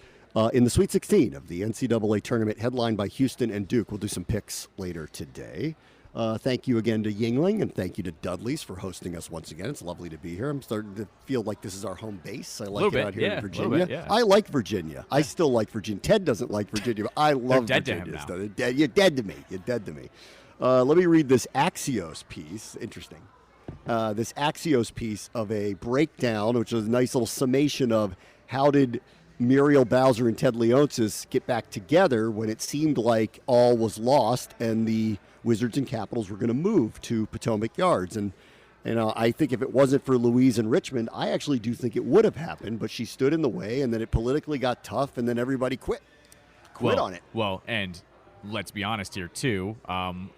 in the Sweet 16 of the NCAA tournament, headlined by Houston and Duke. We'll do some picks later today. Thank you again to Yingling, and thank you to Dudley's for hosting us once again. It's lovely to be here. I'm starting to feel like this is our home base. I like it out here in Virginia. Bit. I like Virginia. I still like Virginia. Ted doesn't like Virginia, but I love They're dead Virginia. to him now. You're dead to me. You're dead to me. Let me read this Axios piece. Interesting. This Axios piece of a breakdown, which is a nice little summation of how did Muriel Bowser and Ted Leonsis get back together when it seemed like all was lost and the Wizards and Capitals were going to move to Potomac Yards. And I think if it wasn't for Louise and Richmond, I actually do think it would have happened, but she stood in the way, and then it politically got tough, and then everybody quit on it. Well, and let's be honest here, too.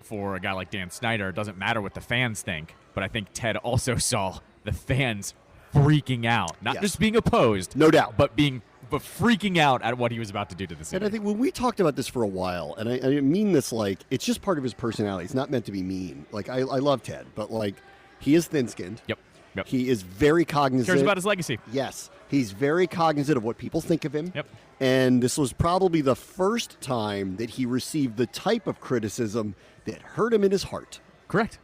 For a guy like Dan Snyder, it doesn't matter what the fans think, but I think Ted also saw the fans freaking out. Not just being opposed. No doubt. But freaking out at what he was about to do to the city. And I think when we talked about this for a while, and I mean this like, it's just part of his personality. It's not meant to be mean. Like, I love Ted, but like, he is thin-skinned. Yep. He is very cognizant. Cares about his legacy. Yes. He's very cognizant of what people think of him. Yep. And this was probably the first time that he received the type of criticism that hurt him in his heart. Correct.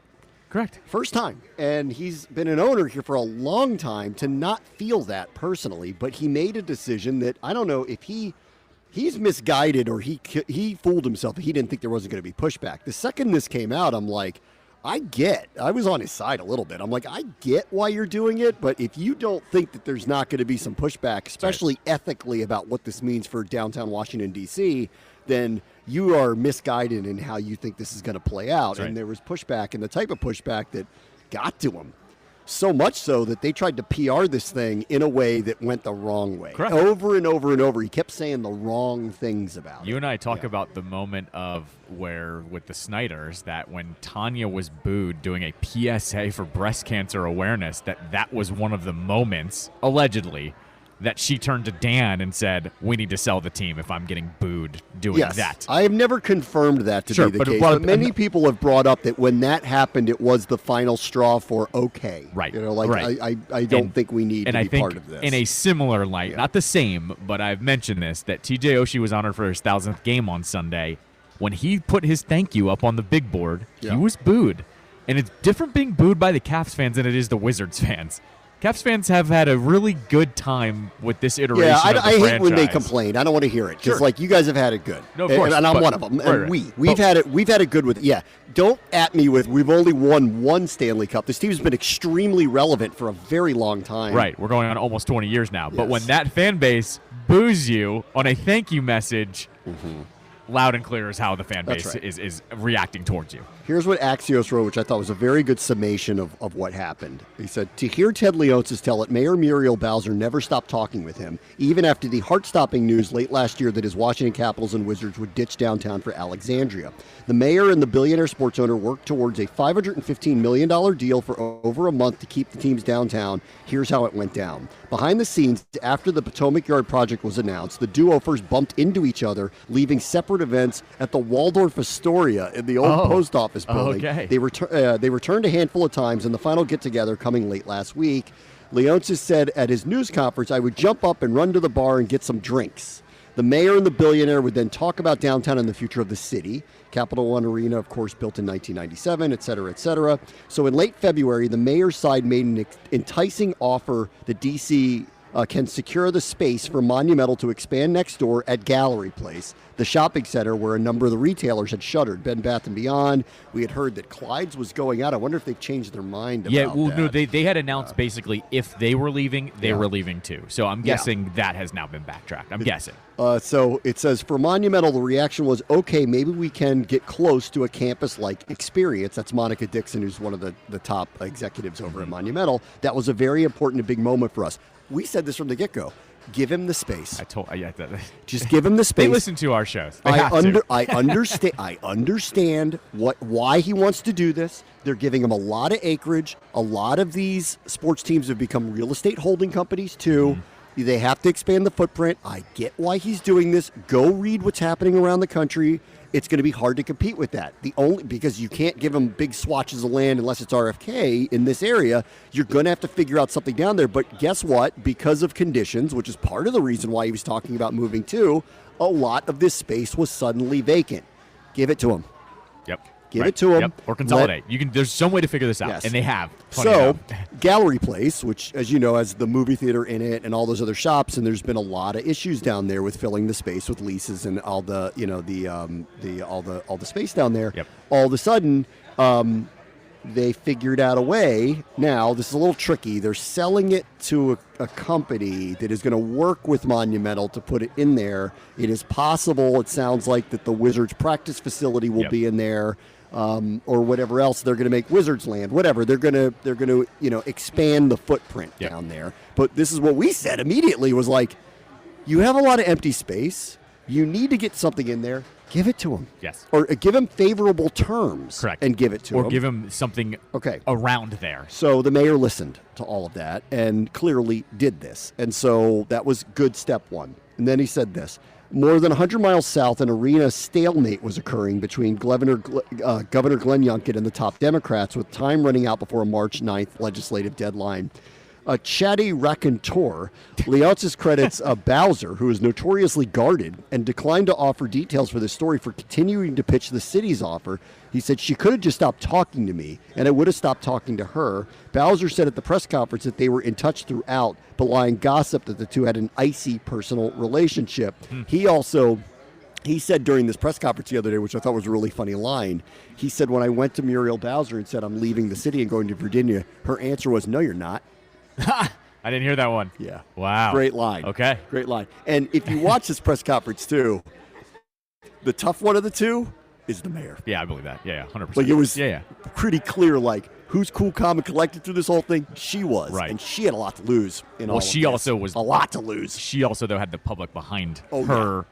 First time. And he's been an owner here for a long time to not feel that personally, but he made a decision that, I don't know if he's misguided or he fooled himself. He didn't think there wasn't going to be pushback. The second this came out, I'm like, I was on his side a little bit. I'm like, I get why you're doing it, but if you don't think that there's not going to be some pushback, especially ethically about what this means for downtown Washington, D.C., then you are misguided in how you think this is going to play out. And there was pushback, and the type of pushback that got to him. So much so that they tried to PR this thing in a way that went the wrong way. Correct. Over and over and over. He kept saying the wrong things about it. You and I talk about the moment of where, with the Snyders, that when Tanya was booed doing a PSA for breast cancer awareness, that was one of the moments, allegedly, that she turned to Dan and said, we need to sell the team if I'm getting booed doing that. I have never confirmed that to be the case, but many people have brought up that when that happened, it was the final straw for okay. Right. You know, like right. I don't think we need to be part of this. In a similar light, not the same, but I've mentioned this, that TJ Oshie was honored for his 1,000th game on Sunday. When he put his thank you up on the big board, he was booed. And it's different being booed by the Caps fans than it is the Wizards fans. Caps fans have had a really good time with this iteration of the franchise. I hate when they complain. I don't want to hear it because, like, you guys have had it good. No, of course. And I'm one of them. And we've had it good with it. Yeah. Don't at me with we've only won one Stanley Cup. This team's been extremely relevant for a very long time. Right. We're going on almost 20 years now. Yes. But when that fan base boos you on a thank you message, loud and clear is how the fan base is reacting towards you. Here's what Axios wrote, which I thought was a very good summation of what happened. He said, to hear Ted Leonsis tell it, Mayor Muriel Bowser never stopped talking with him, even after the heart-stopping news late last year that his Washington Capitals and Wizards would ditch downtown for Alexandria. The mayor and the billionaire sports owner worked towards a $515 million deal for over a month to keep the teams downtown. Here's how it went down. Behind the scenes, after the Potomac Yard project was announced, the duo first bumped into each other, leaving separate events at the Waldorf Astoria in the old post office building. Okay. They returned a handful of times, and the final get-together coming late last week. Leonsis said at his news conference, I would jump up and run to the bar and get some drinks. The mayor and the billionaire would then talk about downtown and the future of the city. Capital One Arena, of course, built in 1997, et cetera, et cetera. So in late February, the mayor's side made an enticing offer that DC can secure the space for Monumental to expand next door at Gallery Place, the shopping center where a number of the retailers had shuttered. Bed Bath & Beyond. We had heard that Clyde's was going out. I wonder if they've changed their mind about that. No, they had announced basically if they were leaving, they were leaving too. So I'm guessing that has now been backtracked. I'm guessing. So it says, for Monumental, the reaction was, okay, maybe we can get close to a campus-like experience. That's Monica Dixon, who's one of the top executives over at Monumental. That was a very important and big moment for us. We said this from the get-go. Give him the space. Just give him the space. They listen to our shows. I understand why he wants to do this. They're giving him a lot of acreage. A lot of these sports teams have become real estate holding companies too. They have to expand the footprint. I get why he's doing this. Go read what's happening around the country. It's going to be hard to compete with that. Because you can't give them big swatches of land unless it's RFK in this area. You're going to have to figure out something down there. But guess what? Because of conditions, which is part of the reason why he was talking about moving too, a lot of this space was suddenly vacant. Give it to him. Yep. Give it to him. Yep. Or consolidate. There's some way to figure this out, and they have. So, Gallery Place, which, as you know, has the movie theater in it and all those other shops, and there's been a lot of issues down there with filling the space with leases and all the, all the space down there. Yep. All of a sudden, they figured out a way. Now, this is a little tricky. They're selling it to a company that is going to work with Monumental to put it in there. It is possible, it sounds like, that the Wizards practice facility will be in there. Or whatever else they're going to make Wizards land, whatever they're going to expand the footprint down there. But this is what we said immediately was like, you have a lot of empty space. You need to get something in there. Give it to him. Yes. Or give him favorable terms. Correct. And give it to him. Or give him something around there. So the mayor listened to all of that and clearly did this. And so that was good step one. And then he said this. More than 100 miles south, an arena stalemate was occurring between Governor Glenn Youngkin and the top Democrats, with time running out before a March 9th legislative deadline. A chatty raconteur, Leonsis credits Bowser, who is notoriously guarded, and declined to offer details for this story for continuing to pitch the city's offer. He said, she could have just stopped talking to me, and I would have stopped talking to her. Bowser said at the press conference that they were in touch throughout, but lying gossip that the two had an icy personal relationship. He said during this press conference the other day, which I thought was a really funny line, he said, when I went to Muriel Bowser and said, I'm leaving the city and going to Virginia, her answer was, no, you're not. I didn't hear that one. Yeah. Wow. Great line. Okay. Great line. And if you watch this press conference, too, the tough one of the two is the mayor. Yeah, I believe that. Yeah, 100%. Like, it was pretty clear, like, who's cool, calm, and collected through this whole thing? She was. Right. And she had a lot to lose in all of this. She also was. A lot to lose. She also, though, had the public behind her,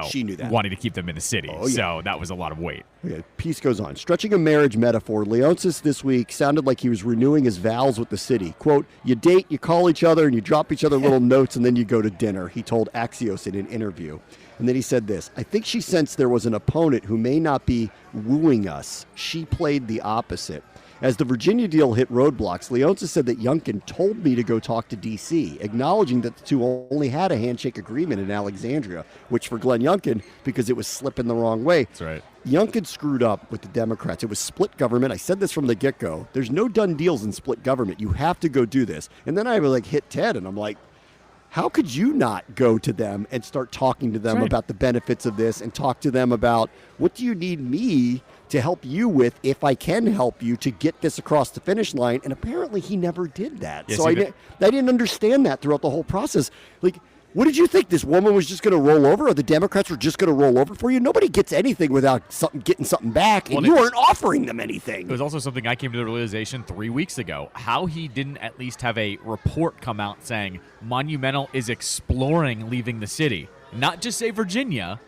she knew that. wanting to keep them in the city. Oh, yeah. So that was a lot of weight. Okay, piece goes on. Stretching a marriage metaphor, Leonsis this week sounded like he was renewing his vows with the city. Quote, you date, you call each other, and you drop each other little notes, and then you go to dinner, he told Axios in an interview. And then he said this, I think she sensed there was an opponent who may not be wooing us. She played the opposite. As the Virginia deal hit roadblocks, Leonsis said that Youngkin told me to go talk to D.C., acknowledging that the two only had a handshake agreement in Alexandria, which for Glenn Youngkin, because it was slipping the wrong way. That's right. Youngkin screwed up with the Democrats. It was split government. I said this from the get-go. There's no done deals in split government. You have to go do this. And then I would hit Ted, and I'm like, how could you not go to them and start talking to them about the benefits of this and talk to them about what do you need me to help you with if I can help you to get this across the finish line? And apparently he never did that. Yes, so I didn't understand that throughout the whole process. Like, what did you think? This woman was just going to roll over, or the Democrats were just going to roll over for you? Nobody gets anything without getting something back, and you weren't offering them anything. It was also something I came to the realization 3 weeks ago, how he didn't at least have a report come out saying Monumental is exploring leaving the city. Not just say Virginia,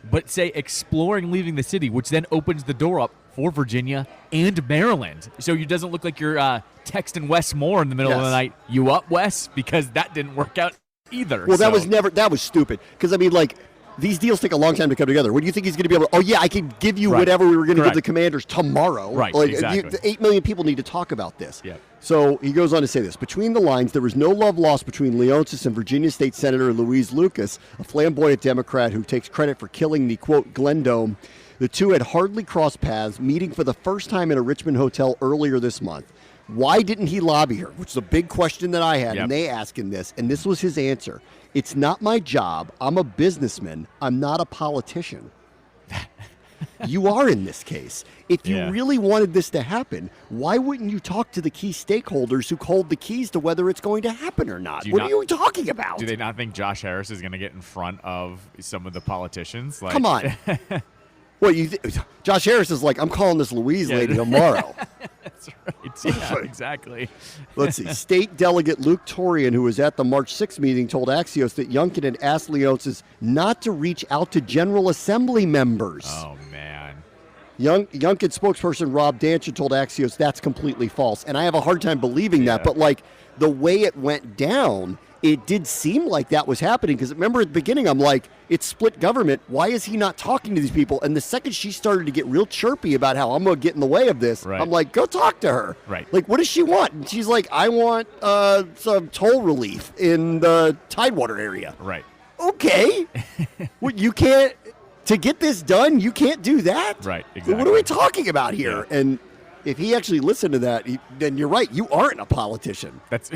but say exploring leaving the city, which then opens the door up for Virginia and Maryland. So it doesn't look like you're texting Wes Moore in the middle of the night, you up, Wes? Because that didn't work out either. Well, that was stupid. Because, I mean, like, these deals take a long time to come together. What do you think he's going to be able to, I can give you whatever we were going to give the Commanders tomorrow. Right, like, exactly. 8 million people need to talk about this. Yeah. So he goes on to say this. Between the lines, there was no love lost between Leonsis and Virginia State Senator Louise Lucas, a flamboyant Democrat who takes credit for killing the, quote, Glen Dome. The two had hardly crossed paths, meeting for the first time in a Richmond hotel earlier this month. why didn't he lobby her? Which is a big question that I had, Yep. and they asked him this, and this was his answer. It's not my job. I'm a businessman. I'm not a politician. You are in this case. If you really wanted this to happen, why wouldn't you talk to the key stakeholders who hold the keys to whether it's going to happen or not? What are you talking about? Do they not think Josh Harris is going to get in front of some of the politicians? Like, Come on. What Josh Harris is like, I'm calling this Louise lady tomorrow. That's right. Yeah, exactly. Let's see. State Delegate Luke Torian, who was at the March 6th meeting, told Axios that Youngkin had asked Leonsis not to reach out to General Assembly members. Oh, man. Youngkin spokesperson Rob Danchin told Axios that's completely false. And I have a hard time believing that. But, like, the way it went down, it did seem like that was happening. Because remember at the beginning, I'm like, it's split government. Why is he not talking to these people? And the second she started to get real chirpy about how I'm going to get in the way of this, I'm like, go talk to her. Right. Like, what does she want? And she's like, I want some toll relief in the Tidewater area. Right. Okay. Well, you can't, to get this done, you can't do that? Right, exactly. What are we talking about here? Yeah. And if he actually listened to that, then you're right. You aren't a politician. That's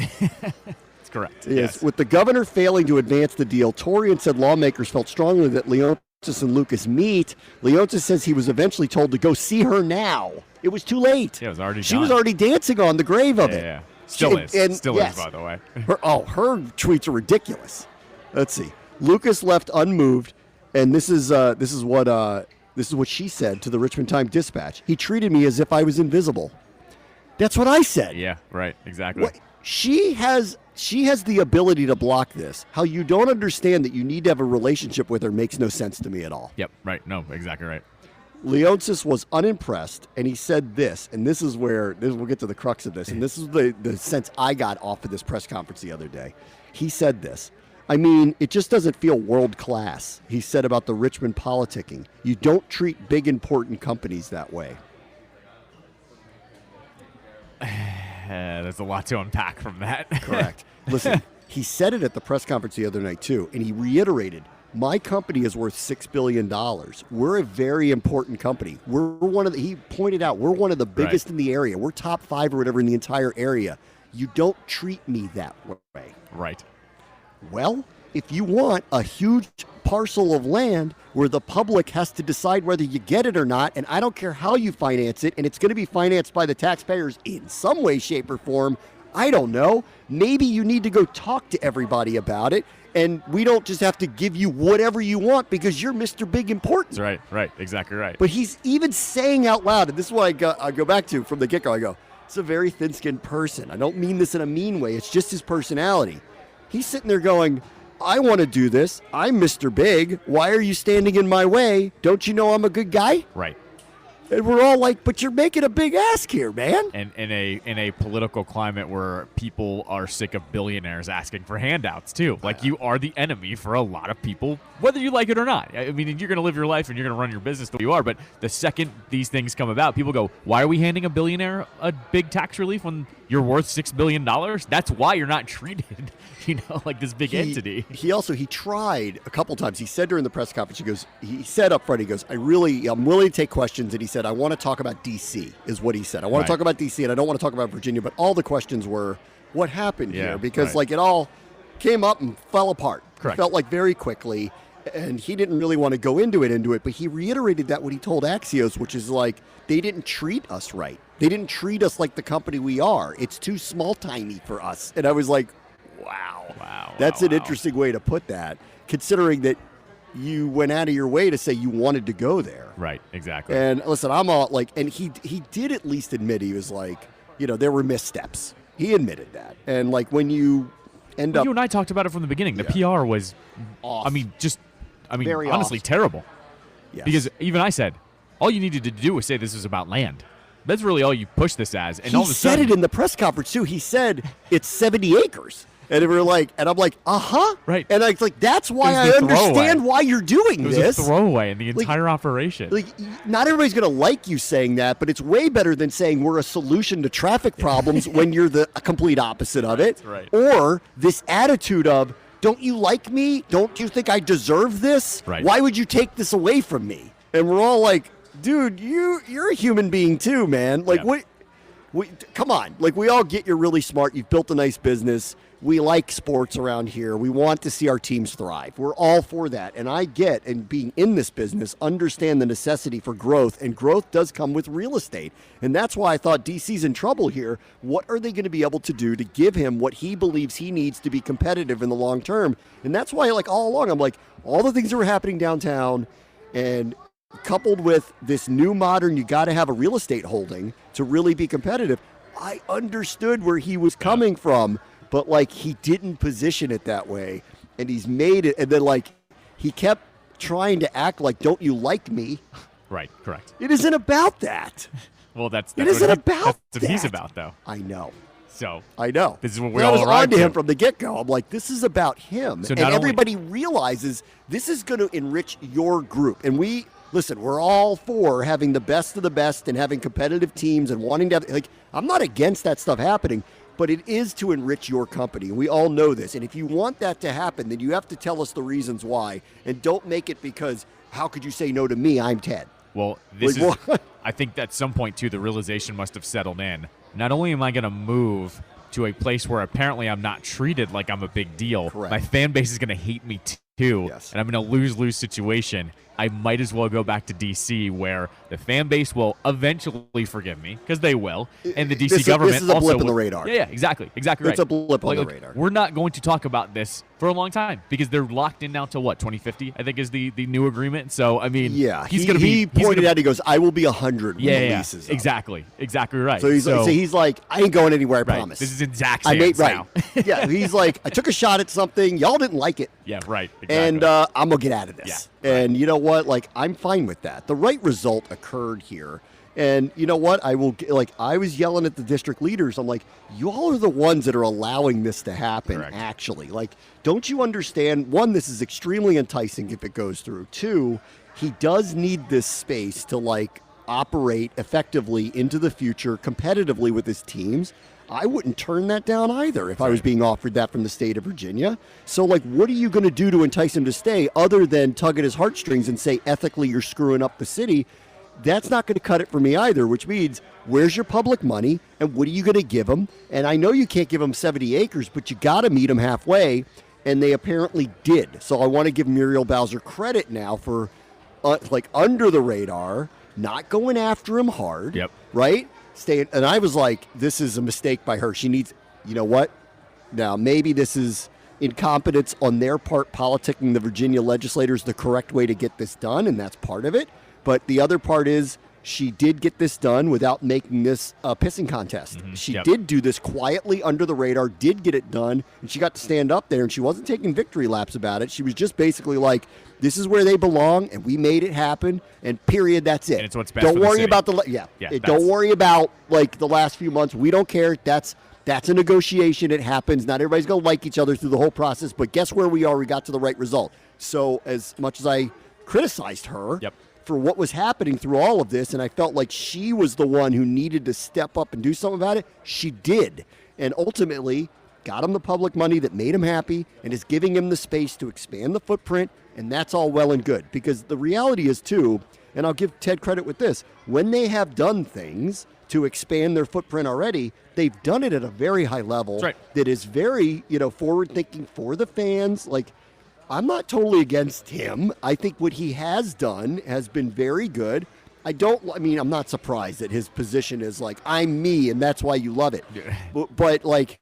correct. Yes. With the governor failing to advance the deal, Torian said lawmakers felt strongly that Leonsis and Lucas meet. Leonsis says he was eventually told to go see her now. It was too late. Yeah, it was already She done. was already dancing on the grave of it. Yeah. Still is. Still yes. is, by the way. Her tweets are ridiculous. Let's see. Lucas left unmoved, and this is what she said to the Richmond Times-Dispatch. He treated me as if I was invisible. That's what I said. Yeah, right. Exactly. What, she has the ability to block this. How you don't understand that you need to have a relationship with her makes no sense to me at all. Yep, right. No, exactly right. Leonsis was unimpressed, and he said this, and this is where we'll get to the crux of this, and this is the sense I got off of this press conference the other day. He said this. I mean, it just doesn't feel world class, he said about the Richmond politicking. You don't treat big, important companies that way. There's a lot to unpack from that. Correct. Listen, he said it at the press conference the other night, too, and he reiterated, my company is worth $6 billion. We're a very important company. He pointed out, we're one of the biggest in the area. We're top 5 or whatever in the entire area. You don't treat me that way. Right. Well, if you want a huge parcel of land where the public has to decide whether you get it or not, and I don't care how you finance it, and it's going to be financed by the taxpayers in some way, shape, or form, I don't know. Maybe you need to go talk to everybody about it, and we don't just have to give you whatever you want because you're Mr. Big Important. That's right, exactly right. But he's even saying out loud, and this is what I go back to from the get-go, I go, it's a very thin-skinned person. I don't mean this in a mean way. It's just his personality. He's sitting there going, I want to do this. I'm Mr. Big. Why are you standing in my way? Don't you know I'm a good guy? Right. And we're all like, but you're making a big ask here, man. And in a political climate where people are sick of billionaires asking for handouts too. Like you are the enemy for a lot of people, whether you like it or not. I mean, you're going to live your life and you're going to run your business the way you are. But the second these things come about, people go, why are we handing a billionaire a big tax relief when you're worth $6 billion? That's why you're not treated, like this big entity. He tried a couple times. He said during the press conference, he said up front, I'm willing to take questions. And he said, I want to talk about DC, is what he said. I want to talk about DC, and I don't want to talk about Virginia. But all the questions were, what happened here? Because it all came up and fell apart. Correct. It felt like very quickly. And he didn't really want to go into it, but he reiterated that what he told Axios, which is like, they didn't treat us right. They didn't treat us like the company we are. It's too small-timey for us. And I was like, wow. That's an interesting way to put that, considering that you went out of your way to say you wanted to go there. Right, exactly. And listen, I'm all like, and he did at least admit, he was like, there were missteps. He admitted that. And like when you end up. You and I talked about it from the beginning. The PR was, off. Very honestly, terrible. Yes. Because even I said, all you needed to do was say this is about land. That's really all you push this as. And he all of a said sudden, it in the press conference too. He said it's 70 acres. And we're like, and I'm like, right. And I like, that's why I the understand throwaway. why you're doing it was this. a throwaway in the entire operation. Like, not everybody's going to like you saying that, but it's way better than saying we're a solution to traffic problems when you're the complete opposite of it. Right. Or this attitude of, don't you like me? Don't you think I deserve this? Right. Why would you take this away from me? And we're all like, dude, you're a human being too, man. Like, what? Come on. Like, we all get you're really smart. You've built a nice business. We like sports around here. We want to see our teams thrive. We're all for that. And I get, and being in this business, understand the necessity for growth. And growth does come with real estate. And that's why I thought DC's in trouble here. What are they going to be able to do to give him what he believes he needs to be competitive in the long term? And that's why, like, all along, I'm like, all the things that were happening downtown and coupled with this new modern, you got to have a real estate holding to really be competitive. I understood where he was coming from. But, like, he didn't position it that way, and he's made it. And then, like, he kept trying to act like, don't you like me? Right, correct. It isn't about that. Well, that's it isn't about that's what he's about, though. I know. So I know. This is what we all all arrived on to him to. from the get-go. I'm like, this is about him. So and everybody realizes this is going to enrich your group. And listen, we're all for having the best of the best and having competitive teams and wanting to have, like, I'm not against that stuff happening. But it is to enrich your company. We all know this. And if you want that to happen, then you have to tell us the reasons why. And don't make it because, how could you say no to me? I'm Ted. Well, I think at some point, too, the realization must have settled in. Not only am I going to move to a place where apparently I'm not treated like I'm a big deal, Correct. My fan base is going to hate me, too. Yes. And I'm in a lose-lose situation. I might as well go back to D.C. where the fan base will eventually forgive me, because they will, and the D.C. government this is a also blip in the will. radar. Yeah, exactly right. It's a blip on the radar. We're not going to talk about this for a long time because they're locked in now till what, 2050? I think is the new agreement. So I mean, yeah, he's going to be. He pointed out. He goes, "I will be 100 when the lease is up." Exactly right. So he's like, I ain't going anywhere. I right. promise. This is in Zach's hands now. Yeah, he's like, I took a shot at something. Y'all didn't like it. Yeah, right. Exactly. And I'm gonna get out of this. Yeah, right. And you know what? Like, I'm fine with that. The right result occurred here. And you know what? I was yelling at the district leaders. I'm like, you all are the ones that are allowing this to happen. Correct. Actually, like, don't you understand? One, this is extremely enticing if it goes through. Two, he does need this space to, like, operate effectively into the future competitively with his teams. I wouldn't turn that down either if I was being offered that from the state of Virginia. So, like, what are you going to do to entice him to stay other than tug at his heartstrings and say, ethically, you're screwing up the city? That's not going to cut it for me either, which means, where's your public money and what are you going to give him? And I know you can't give him 70 acres, but you got to meet him halfway, and they apparently did. So I want to give Muriel Bowser credit now for, like, under the radar, not going after him hard, Yep. right? And I was like, this is a mistake by her. She needs, you know what? Now, maybe this is incompetence on their part, politicking the Virginia legislators the correct way to get this done, and that's part of it. But the other part is she did get this done without making this a pissing contest. Mm-hmm. She Yep. did do this quietly under the radar, did get it done, and she got to stand up there, and she wasn't taking victory laps about it. She was just basically like, this is where they belong, and we made it happen, and period, that's it. And it's what's best Don't for the worry city. about don't worry about, like, the last few months. We don't care. That's a negotiation. It happens. Not everybody's going to like each other through the whole process, but guess where we are? We got to the right result. So as much as I criticized her Yep. for what was happening through all of this, and I felt like she was the one who needed to step up and do something about it, she did. And ultimately got him the public money that made him happy and is giving him the space to expand the footprint, and that's all well and good. Because the reality is, too, and I'll give Ted credit with this, when they have done things to expand their footprint already, they've done it at a very high level. That's right. That is very, forward-thinking for the fans. Like, I'm not totally against him. I think what he has done has been very good. I'm not surprised that his position is like, I'm me, and that's why you love it. Yeah. But like,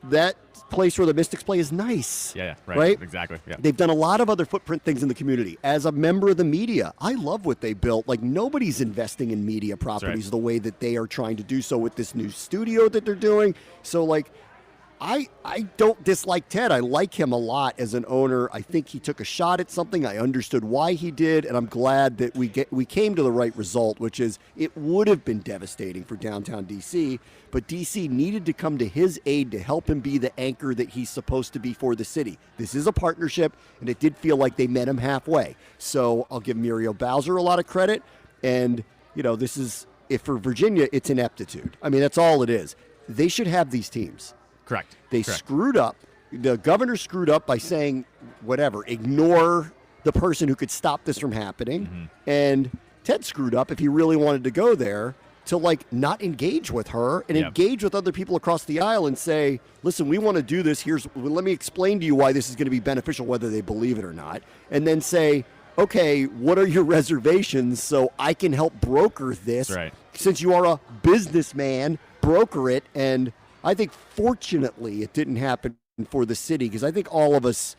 that place where the Mystics play is nice. Yeah, right? Exactly. Yeah. They've done a lot of other footprint things in the community. As a member of the media, I love what they built. Like, nobody's investing in media properties the way that they are trying to do so with this new studio that they're doing. So, like, I don't dislike Ted. I like him a lot as an owner. I think he took a shot at something. I understood why he did, and I'm glad that we came to the right result, which is it would have been devastating for downtown D.C., but D.C. needed to come to his aid to help him be the anchor that he's supposed to be for the city. This is a partnership, and it did feel like they met him halfway. So I'll give Muriel Bowser a lot of credit, and, this is, if for Virginia, it's ineptitude. I mean, that's all it is. They should have these teams. Correct. They screwed up. The governor screwed up by saying, whatever, ignore the person who could stop this from happening. Mm-hmm. And Ted screwed up if he really wanted to go there to like not engage with her and engage with other people across the aisle and say, listen, we want to do this. Let me explain to you why this is going to be beneficial, whether they believe it or not. And then say, okay, what are your reservations so I can help broker this? Right. Since you are a businessman, broker it. And I think fortunately it didn't happen for the city because I think all of us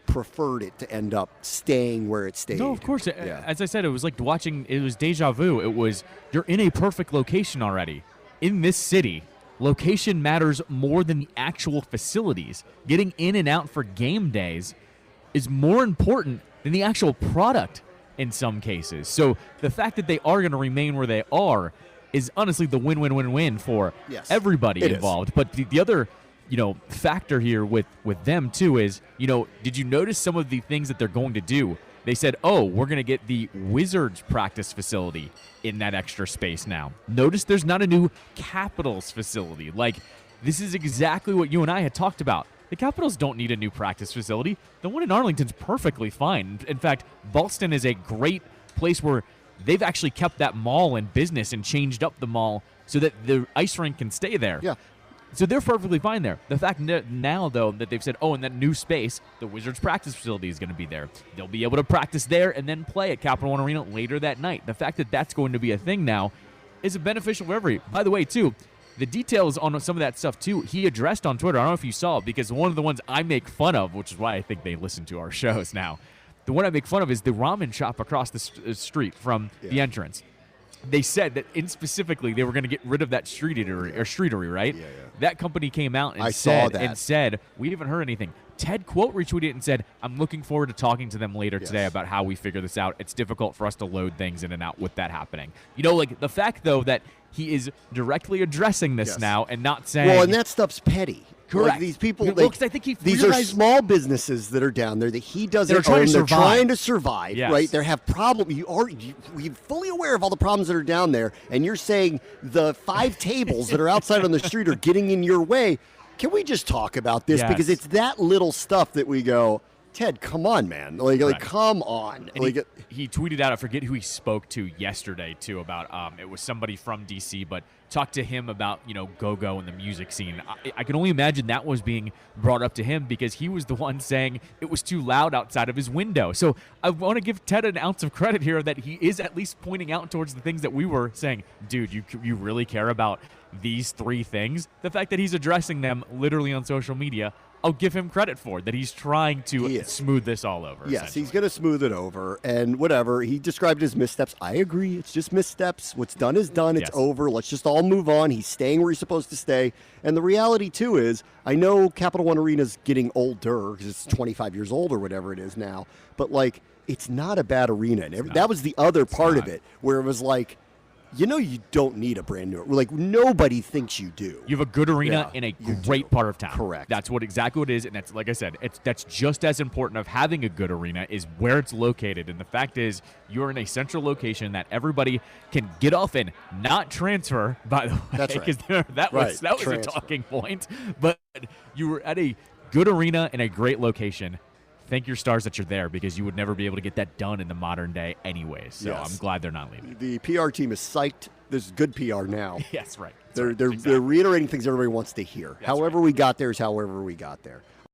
preferred it to end up staying where it stayed. No, of course. As I said, it was like it was deja vu. It was, you're in a perfect location already. In this city, location matters more than the actual facilities. Getting in and out for game days is more important than the actual product in some cases. So the fact that they are going to remain where they are is honestly the win-win-win-win for everybody involved. But the other factor here with them too is, did you notice some of the things that they're going to do? They said, we're going to get the Wizards practice facility in that extra space now. Notice there's not a new Capitals facility. Like, this is exactly what you and I had talked about. The Capitals don't need a new practice facility. The one in Arlington's perfectly fine. In fact, Ballston is a great place where they've actually kept that mall in business and changed up the mall so that the ice rink can stay there. Yeah. So they're perfectly fine there. The fact now, though, that they've said, in that new space, the Wizards practice facility is going to be there. They'll be able to practice there and then play at Capital One Arena later that night. The fact that that's going to be a thing now is beneficial for everybody. By the way, too, the details on some of that stuff, too, he addressed on Twitter. I don't know if you saw it, because one of the ones I make fun of, which is why I think they listen to our shows now, the one I make fun of is the ramen shop across the street from the entrance. They said that specifically they were going to get rid of that streetery, right? Yeah. That company came out and saw said, we haven't heard anything. Ted Quote retweeted it and said, I'm looking forward to talking to them later today about how we figure this out. It's difficult for us to load things in and out with that happening. Like the fact, though, that he is directly addressing this now and not saying... Well, and that stuff's petty. Correct. Like these people, I think these are small businesses that are down there that he doesn't own. They're trying to survive, right? They have problems. You're fully aware of all the problems that are down there, and you're saying the 5 tables that are outside on the street are getting in your way. Can we just talk about this? Because it's that little stuff that we go, Ted, come on, man. Like come on. And he tweeted out, I forget who he spoke to yesterday, too, about it was somebody from D.C., but talked to him about, go-go and the music scene. I can only imagine that was being brought up to him because he was the one saying it was too loud outside of his window. So I want to give Ted an ounce of credit here that he is at least pointing out towards the things that we were saying, dude, you really care about these 3 things? The fact that he's addressing them literally on social media, I'll give him credit for that. He's trying to smooth this all over. Yes, he's going to smooth it over and whatever. He described it as missteps. I agree. It's just missteps. What's done is done. It's over. Let's just all move on. He's staying where he's supposed to stay. And the reality, too, is I know Capital One Arena's getting older because it's 25 years old or whatever it is now. But, it's not a bad arena. And that was the other part of it where it was like, you don't need a brand new. Nobody thinks you do. You have a good arena in a great part of town. Correct. That's exactly what it is, and that's, like I said, that's just as important of having a good arena is where it's located. And the fact is, you're in a central location that everybody can get off and not transfer. By the way, that's right. Because that was a talking point. But you were at a good arena in a great location. Thank your stars that you're there because you would never be able to get that done in the modern day anyways. So I'm glad they're not leaving. The PR team is psyched. This is good PR now. Yes, right. They're reiterating things everybody wants to hear. However we got there is however we got there.